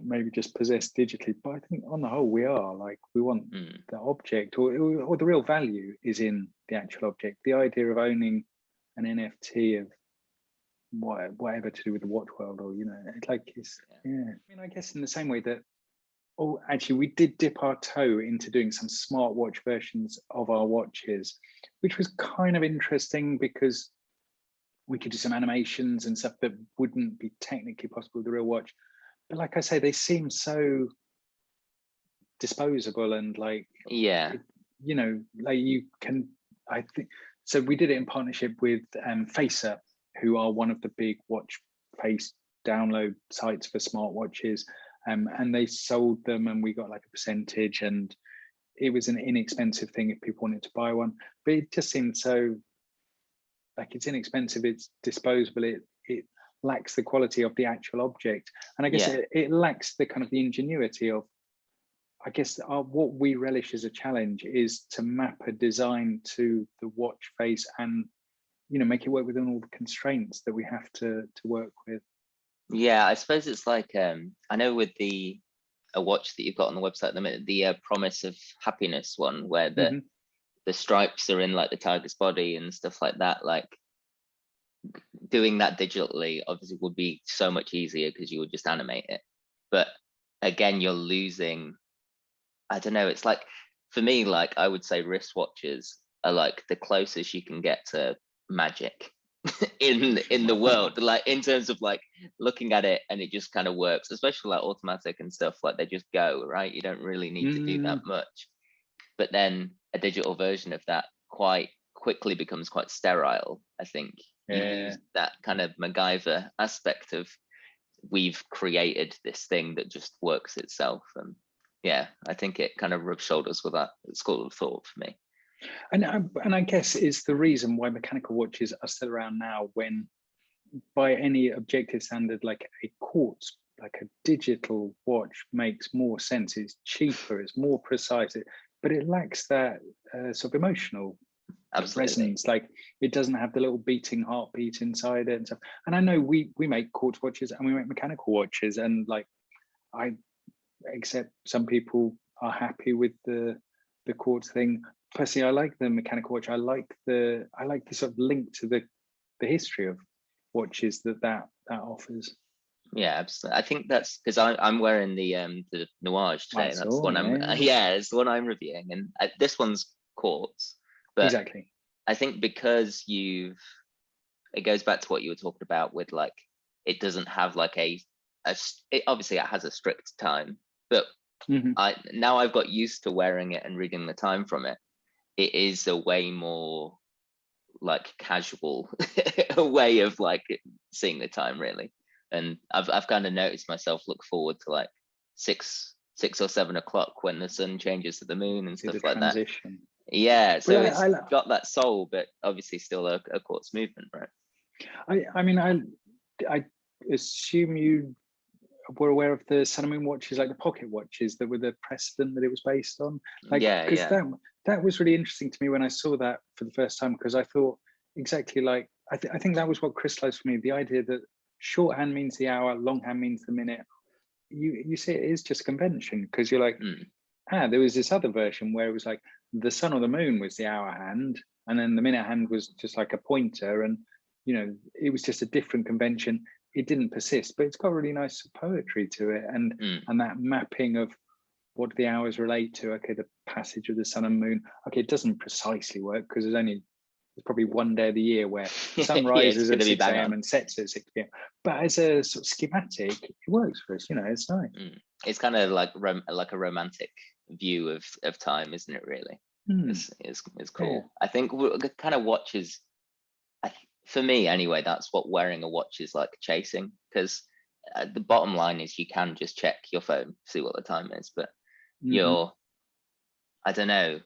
maybe just possess digitally, but I think on the whole we are, like, we want the object, or the real value is in the actual object. The idea of owning an NFT of whatever to do with the watch world, or I guess in the same way that, actually, we did dip our toe into doing some smartwatch versions of our watches, which was kind of interesting because we could do some animations and stuff that wouldn't be technically possible with the real watch. But like I say, they seem so disposable and like, like you can, I think, so we did it in partnership with Facer, who are one of the big watch face download sites for smartwatches. And they sold them, and we got like a percentage, and it was an inexpensive thing if people wanted to buy one. But it just seemed so, like, it's inexpensive, it's disposable, it lacks the quality of the actual object, and I guess it lacks the kind of the ingenuity of, I guess, what we relish as a challenge is to map a design to the watch face and make it work within all the constraints that we have to work with. Yeah, I suppose it's like, I know with a watch that you've got on the website at the minute, the Promise of Happiness one, where the stripes are in like the tiger's body and stuff like that, like doing that digitally obviously would be so much easier because you would just animate it. But again, you're losing, I don't know, it's like, for me, like, I would say wristwatches are like the closest you can get to magic, in the world, like in terms of like looking at it and it just kind of works, especially like automatic and stuff, like they just go, right? You don't really need to do that much. But then a digital version of that quite quickly becomes quite sterile, I think. You lose that kind of MacGyver aspect of, we've created this thing that just works itself. And yeah, I think it kind of rubs shoulders with that school of thought for me. And I guess it's the reason why mechanical watches are still around now, when by any objective standard, like a quartz, like a digital watch makes more sense. It's cheaper, it's more precise, but it lacks that sort of emotional presence. Like it doesn't have the little beating heartbeat inside it and stuff. And I know we make quartz watches and we make mechanical watches, and like I accept some people are happy with the quartz thing. Personally, I like the mechanical watch. I like the sort of link to the history of watches that offers. Yeah, absolutely. I think that's because I'm wearing the Nuage today. That's the one it's the one I'm reviewing, and this one's quartz. But exactly, I think because it goes back to what you were talking about with like, it doesn't have like obviously it has a strict time, but now I've got used to wearing it and reading the time from it. It is a way more like casual way of like seeing the time, really. And I've kind of noticed myself look forward to like 6 or 7 o'clock when the sun changes to the moon and stuff like that. Yeah, so it's got that soul, but obviously still a quartz movement, right? I mean, I assume you were aware of the Sun and Moon watches, like the pocket watches that were the precedent that it was based on. Like, because that was really interesting to me when I saw that for the first time, because I thought exactly like, I think that was what crystallized for me, the idea that shorthand means the hour, longhand means the minute. You see it is just convention, because you're like, there was this other version where it was like the sun or the moon was the hour hand, and then the minute hand was just like a pointer, and you know, it was just a different convention. It didn't persist, but it's got really nice poetry to it, and that mapping of what the hours relate to. Okay, the passage of the sun and moon. Okay, it doesn't precisely work because there's probably one day of the year where the sun rises at 6 a.m. and sets at 6 p.m. But as a sort of schematic, it works for us. You know, it's nice. It's kind of like a romantic view of time, isn't it? Really, it's cool. Yeah. I think kind of watches. For me, anyway, that's what wearing a watch is like chasing. Because the bottom line is you can just check your phone, see what the time is, but I don't know.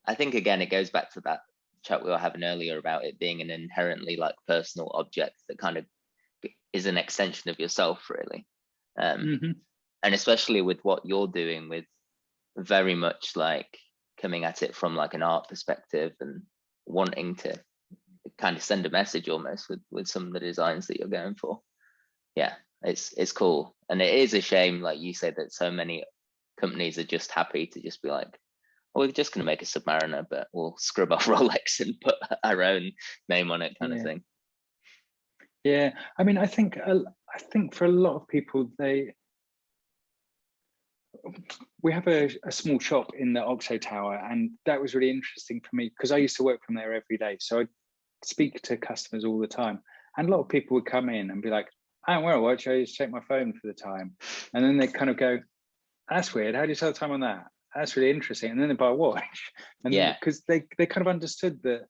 I think again, it goes back to that chat we were having earlier about it being an inherently like personal object that kind of is an extension of yourself, really. And especially with what you're doing, with very much like coming at it from like an art perspective and wanting to kind of send a message almost with some of the designs that you're going for. Yeah, it's cool. And it is a shame, like you said, that so many companies are just happy to just be like, well, we're just going to make a Submariner, but we'll scrub off Rolex and put our own name on it, kind of thing. Yeah, I mean, I think for a lot of people, we have a small shop in the Oxo Tower, and that was really interesting for me because I used to work from there every day. So I'd speak to customers all the time, and a lot of people would come in and be like, I don't wear a watch, I just check my phone for the time. And then they kind of go, that's weird, how do you tell the time on that? That's really interesting. And then they buy a watch. And because they kind of understood that,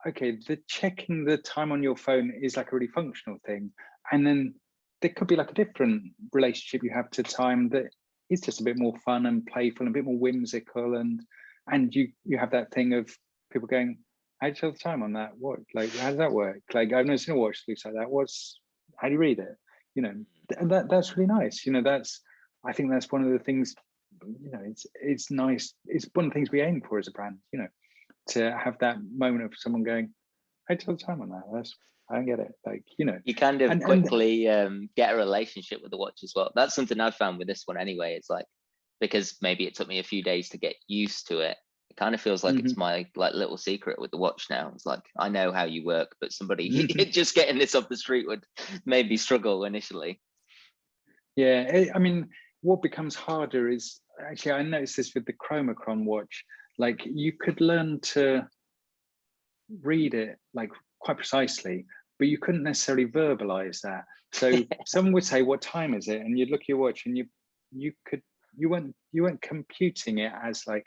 okay, the checking the time on your phone is like a really functional thing. And then there could be like a different relationship you have to time that is just a bit more fun and playful and a bit more whimsical. And you have that thing of people going, how do you tell the time on that? What, like, how does that work? Like, I've never seen a watch that looks like that. How do you read it? You know, and that's really nice. You know, I think that's one of the things, you know, it's nice. It's one of the things we aim for as a brand, you know, to have that moment of someone going, I tell the time on that. I don't get it. Like, you know, you kind of quickly get a relationship with the watch as well. That's something I've found with this one anyway. It's like, because maybe it took me a few days to get used to it. It kind of feels like it's my like little secret with the watch now. It's like, I know how you work, but somebody just getting this off the street would maybe struggle initially. Yeah, I mean, what becomes harder is, actually, I noticed this with the Chromacron watch, like you could learn to read it like quite precisely, but you couldn't necessarily verbalize that. So someone would say, "What time is it?" And you'd look at your watch, and you weren't computing it as like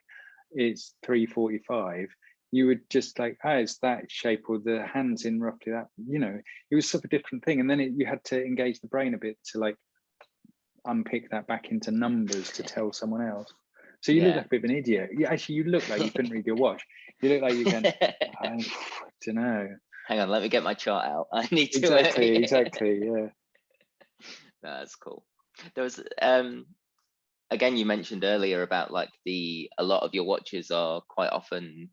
it's 3:45. You would just like, oh, it's that shape, or the hands in roughly that. It was sort of a different thing, and then you had to engage the brain a bit to like unpick that back into numbers to tell someone else. So you look like a bit of an idiot. You look like you couldn't read your watch. You look like you can. I don't know. Hang on, let me get my chart out. I need to. Exactly. Yeah. No, that's cool. There was again, you mentioned earlier about like a lot of your watches are quite often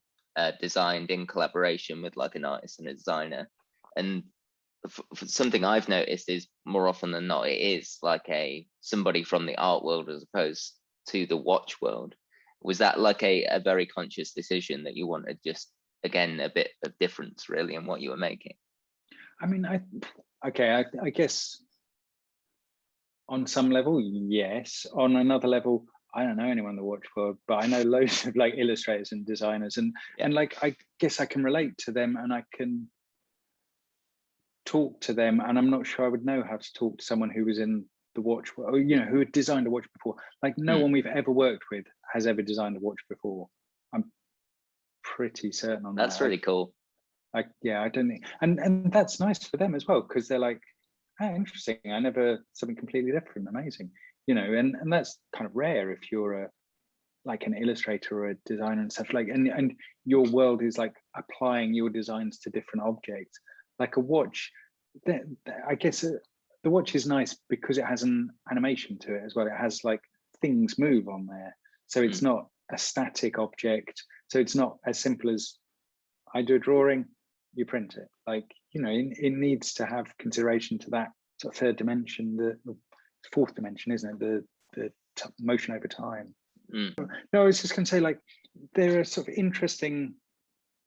designed in collaboration with like an artist and a designer, and something I've noticed is more often than not it is like somebody from the art world as opposed to the watch world. Was that like a very conscious decision that you wanted just again a bit of difference really in what you were making? I mean, I guess on some level, yes. On another level, I don't know anyone in the watch world, but I know loads of like illustrators and designers, and like I guess I can relate to them, and I can talk to them, and I'm not sure I would know how to talk to someone who was in the watch, or who had designed a watch before. Like no one we've ever worked with has ever designed a watch before. I'm pretty certain on that. That's really cool. I don't think, and that's nice for them as well, because they're like, oh, interesting. I never something completely different, amazing, and that's kind of rare if you're like an illustrator or a designer and stuff, like, and your world is like applying your designs to different objects. Like a watch, I guess the watch is nice because it has an animation to it as well. It has like things move on there, so it's not a static object. So it's not as simple as I do a drawing, you print it. Like, it needs to have consideration to that sort of third dimension, the fourth dimension, isn't it? The motion over time. No, I was just going to say, like, there are sort of interesting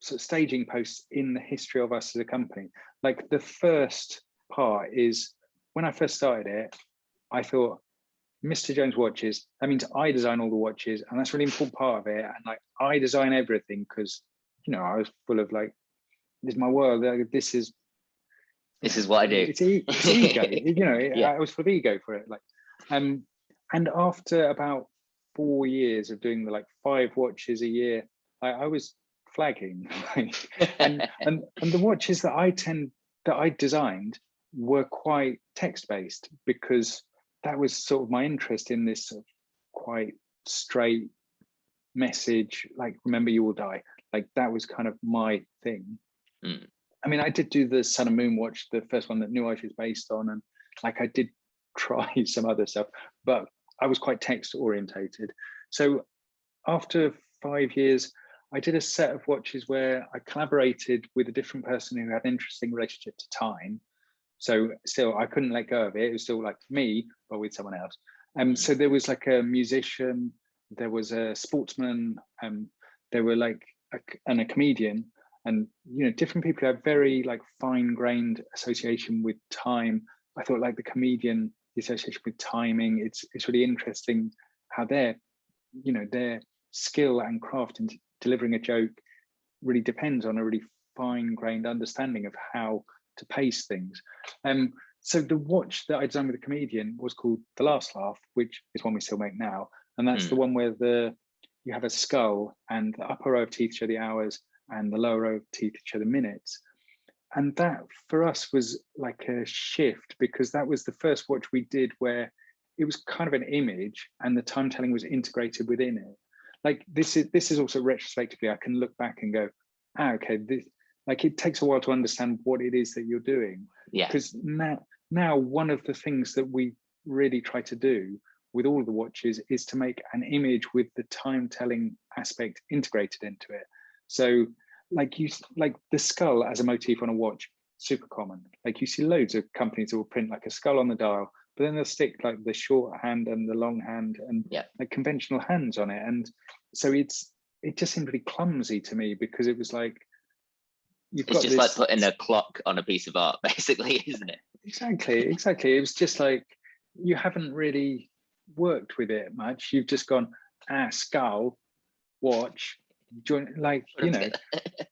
sort of staging posts in the history of us as a company. Like the first part is when I first started it, I thought Mr. Jones watches, that means I design all the watches, and that's a really important part of it. And like I design everything because I was full of like, this is my world. This is what I do. It's ego. I was full of ego for it. Like, and after about 4 years of doing the like 5 watches a year, I was flagging. and the watches that I designed were quite text based, because that was sort of my interest in this sort of quite straight message, like remember you will die. Like that was kind of my thing. I mean, I did do the Sun and Moon watch, the first one that New Age is based on, and like I did try some other stuff, but I was quite text orientated. So after 5 years, I did a set of watches where I collaborated with a different person who had an interesting relationship to time. So still, I couldn't let go of it. It was still like me, but with someone else. So there was like a musician, there was a sportsman, there were like a comedian, and different people have very like fine-grained association with time. I thought like the comedian, the association with timing, it's really interesting how their skill and craft in delivering a joke really depends on a really fine-grained understanding of how to pace things. So the watch that I designed with the comedian was called The Last Laugh, which is one we still make now, and that's the one where you have a skull, and the upper row of teeth show the hours, and the lower row of teeth show the minutes. And that for us was like a shift, because that was the first watch we did where it was kind of an image and the time telling was integrated within it. Like this is also retrospectively, I can look back and go, okay, this, like it takes a while to understand what it is that you're doing. Yeah. Because now one of the things that we really try to do with all of the watches is to make an image with the time telling aspect integrated into it. So like the skull as a motif on a watch, super common. Like you see loads of companies that will print like a skull on the dial, but then they'll stick like the short hand and the long hand and like conventional hands on it. And so it just seemed really clumsy to me, because it was like, it's just like putting a clock on a piece of art, basically, isn't it? Exactly. It was just like, you haven't really worked with it much. You've just gone, skull, watch, join, like, Put 'em together.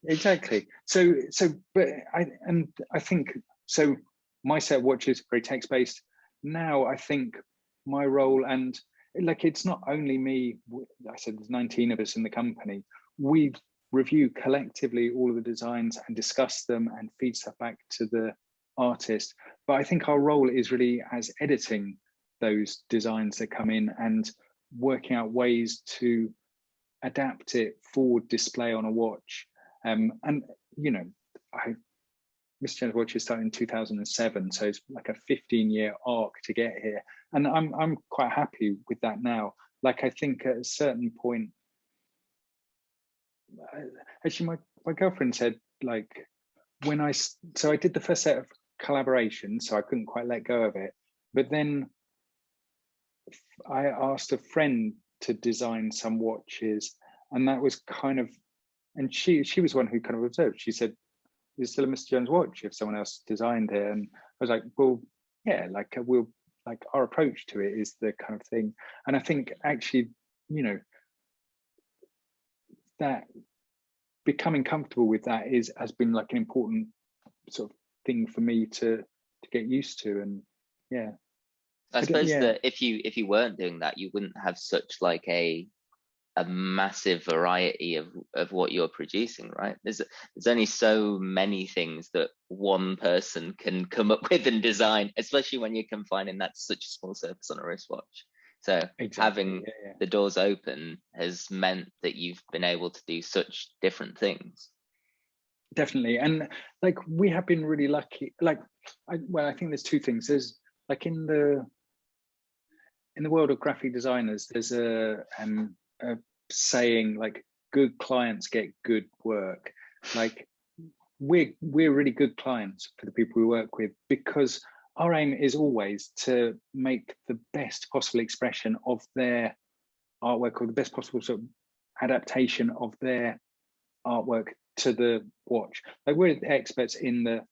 exactly. But I think so. My set of watches very text based. Now I think my role, and like, it's not only me. I said there's 19 of us in the company. We review collectively all of the designs and discuss them and feed stuff back to the artist. But I think our role is really as editing those designs that come in and working out ways to adapt it for display on a watch. And Mr. Jones' watch started in 2007, so it's like a 15-year arc to get here, and I'm quite happy with that now. Like, I think at a certain point, actually, my girlfriend said, like, when I did the first set of collaborations, so I couldn't quite let go of it, but then I asked a friend to design some watches, and that was kind of, and she was one who kind of observed. She said, "It's still a Mr. Jones watch if someone else designed it." And I was like, well, yeah, like, our approach to it is the kind of thing. And I think actually, that becoming comfortable with that has been like an important sort of thing for me to get used to. And yeah, I suppose that if you weren't doing that, you wouldn't have such like a massive variety of what you're producing, right? There's only so many things that one person can come up with and design, especially when you're confining that to such a small surface on a wristwatch. So having the doors open has meant that you've been able to do such different things. Definitely. And like, we have been really lucky. Like, I think there's two things. There's like, in the world of graphic designers, there's a saying, like, good clients get good work. Like, we're really good clients for the people we work with, because our aim is always to make the best possible expression of their artwork, or the best possible sort of adaptation of their artwork to the watch. Like, we're experts in the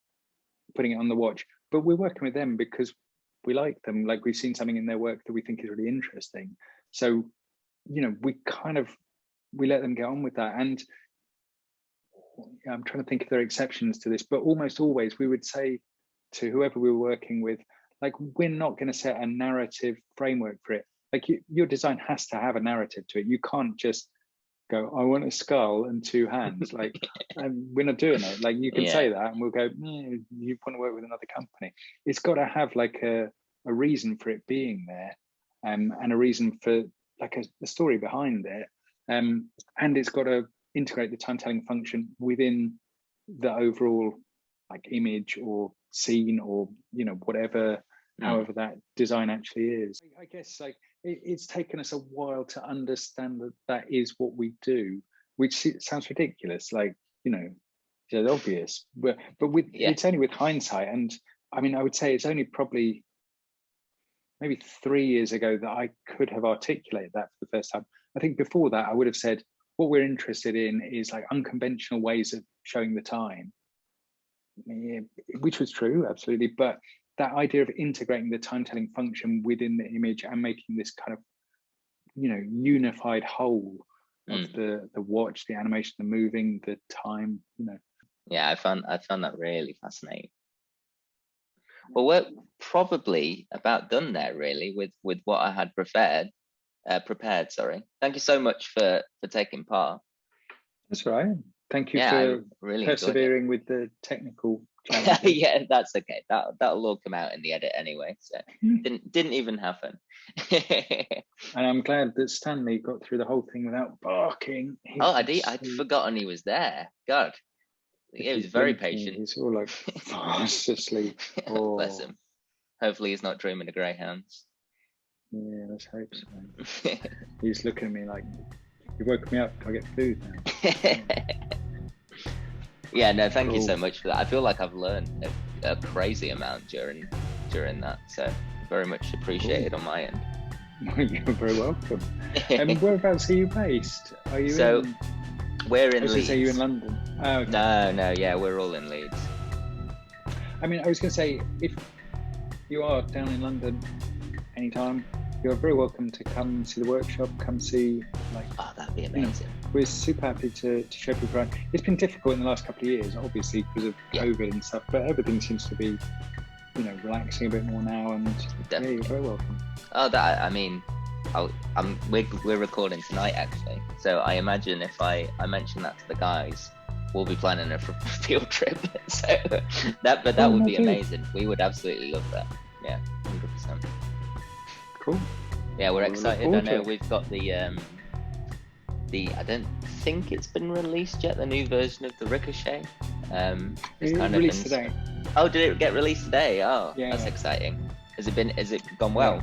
putting it on the watch, but we're working with them because we like them. Like, we've seen something in their work that we think is really interesting. So, we let them get on with that. And I'm trying to think if there are exceptions to this, but almost always we would say to whoever we were working with, like, we're not going to set a narrative framework for it. Like, your design has to have a narrative to it. You can't just go, I want a skull and two hands. Like, we're not doing it. Like, you can say that and we'll go, you want to work with another company. It's got to have like a reason for it being there, and a reason for like a story behind it, and it's got to integrate the time-telling function within the overall like image or scene, or whatever, however that design actually is. I guess like it's taken us a while to understand that is what we do, which sounds ridiculous, like, it's obvious, but it's only with hindsight. And I mean, I would say it's only probably maybe 3 years ago that I could have articulated that for the first time. I think before that, I would have said, what we're interested in is like unconventional ways of showing the time, which was true, absolutely. But that idea of integrating the time-telling function within the image and making this kind of, unified whole of the watch, the animation, the moving, the time, Yeah, I found that really fascinating. Well, we're probably about done there, really, with what I had prepared. Sorry. Thank you so much for taking part. That's right. Thank you for really persevering with the technical challenges. Yeah, that's okay. That'll all come out in the edit anyway. So didn't even happen. And I'm glad that Stanley got through the whole thing without barking. I'd forgotten he was there. God. He was very patient. He's all like fast asleep. Oh. Bless him. Hopefully he's not dreaming of greyhounds. Yeah, let's hope so. He's looking at me like, you woke me up, can I get food now? Yeah, no, thank you so much for that. I feel like I've learned a crazy amount during that, so very much appreciated on my end. You're very welcome. And whereabouts are you based? Are you in? We're in Leeds. Are you in London? Oh, okay. No, yeah, we're all in Leeds. I mean, I was going to say, if you are down in London anytime, you're very welcome to come see the workshop. Come see, like, oh, that'd be amazing. We're super happy to show people around. It's been difficult in the last couple of years, obviously because of COVID and stuff, but everything seems to be, relaxing a bit more now. And Definitely. you're very welcome. Oh, I mean, we're recording tonight actually, so I imagine if I mention that to the guys, we'll be planning a field trip. So that would be amazing. We would absolutely love that. Yeah, 100%. Cool. Yeah, we're excited. I know we've got the I don't think it's been released yet, the new version of the Ricochet. It's kind of released today. Oh, did it get released today? Oh, yeah, that's exciting. Has it gone well?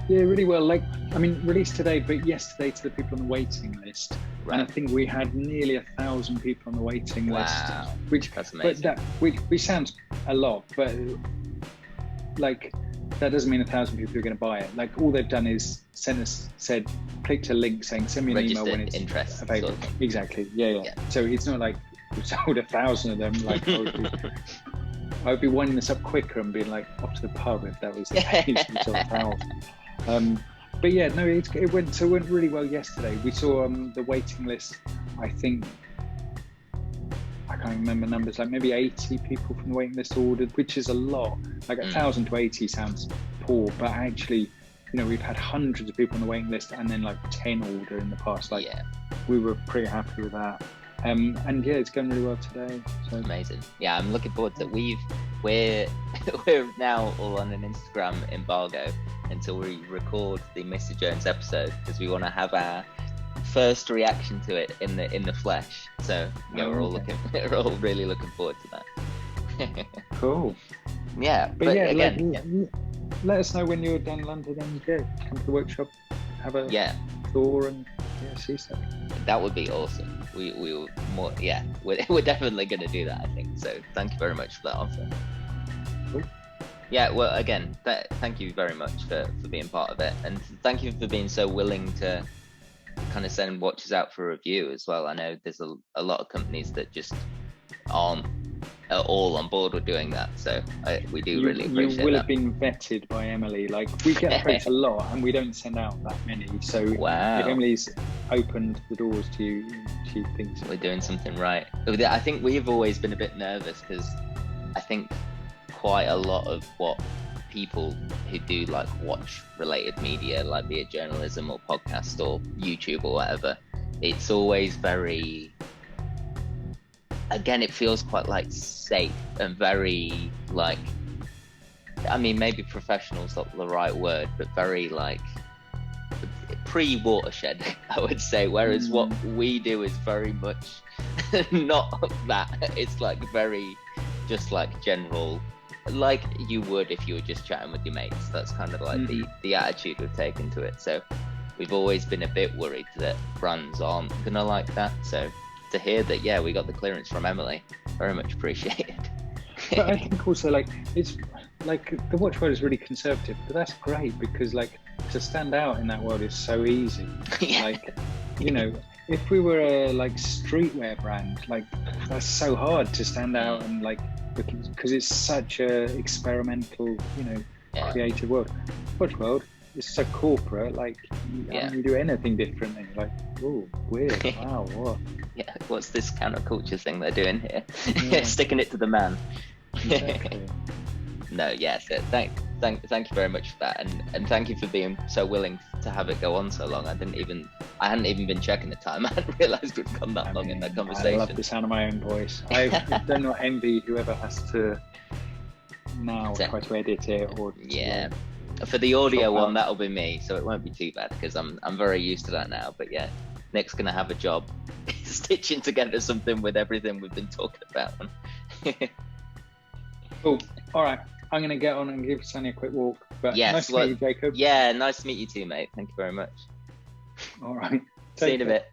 Yeah, really well. Released today, but yesterday to the people on the waiting list. Right. And I think we had nearly 1,000 people on the waiting list. That's amazing. Which sounds a lot, but like that doesn't mean 1,000 people are going to buy it. Like all they've done is clicked a link saying send me an email when it's available. Sort of. Exactly. Yeah. So it's not like we've sold 1,000 of them. Like I would be winding this up quicker and being like off to the pub if that was the case. We sold 1,000. But yeah, no, it went really well yesterday. We saw the waiting list. I think I can't remember numbers. Like maybe 80 people from the waiting list ordered, which is a lot. Like 1,000 to 80 sounds poor, but actually, we've had hundreds of people on the waiting list, and then like 10 order in the past. We were pretty happy with that. And yeah, it's going really well today. So. Amazing. Yeah, I'm looking forward to it. We're now all on an Instagram embargo until we record the Mr. Jones episode, because we want to have our first reaction to it in the flesh. So yeah, we're all really looking forward to that. Cool. Yeah, but yeah, again, let us know when you're down in London and come to the workshop, have a tour and see stuff. That would be awesome. We will more. Yeah, we're definitely going to do that, I think. So thank you very much for that offer. Cool. Yeah, well, again, thank you very much for being part of it, and thank you for being so willing to kind of send watches out for review as well. I know there's a lot of companies that just aren't at all on board with doing that, so we do really appreciate that. You will have been vetted by Emily. Like, we get approached a lot and we don't send out that many, so if Emily's opened the doors to you, she thinks we're doing something right. I think we've always been a bit nervous, because I think quite a lot of what people who do like watch related media, like be it journalism or podcast or YouTube or whatever, it's always very, again, it feels quite like safe and very like, I mean, maybe professional's not the right word, but very like pre-watershed, I would say, whereas what we do is very much not that. It's like very just like general, like you would if you were just chatting with your mates. That's kind of like the attitude we've taken to it. So we've always been a bit worried that brands aren't gonna like that. So to hear that, yeah, we got the clearance from Emily, very much appreciated. But I think also, like, it's like the watch world is really conservative, but that's great, because like to stand out in that world is so easy. Like, if we were a like streetwear brand, like that's so hard to stand out and like, because it's such a experimental, creative world. Watch world is so corporate, like you do anything different and you're like, oh, weird. Wow, what? Yeah, what's this counterculture thing they're doing here? Sticking it to the man. Exactly. No, yes, thank you very much for that, and thank you for being so willing to have it go on so long. I hadn't even been checking the time. I hadn't realised we'd gone that long in that conversation. I love the sound of my own voice. I do not envy whoever has to now try to edit it or for the audio one, that'll be me, so it won't be too bad, because I'm very used to that now. But yeah, Nick's gonna have a job stitching together something with everything we've been talking about. Cool. All right, I'm going to get on and give Sonny a quick walk. But nice to meet you, Jacob. Yeah, nice to meet you too, mate. Thank you very much. All right. See you in a bit.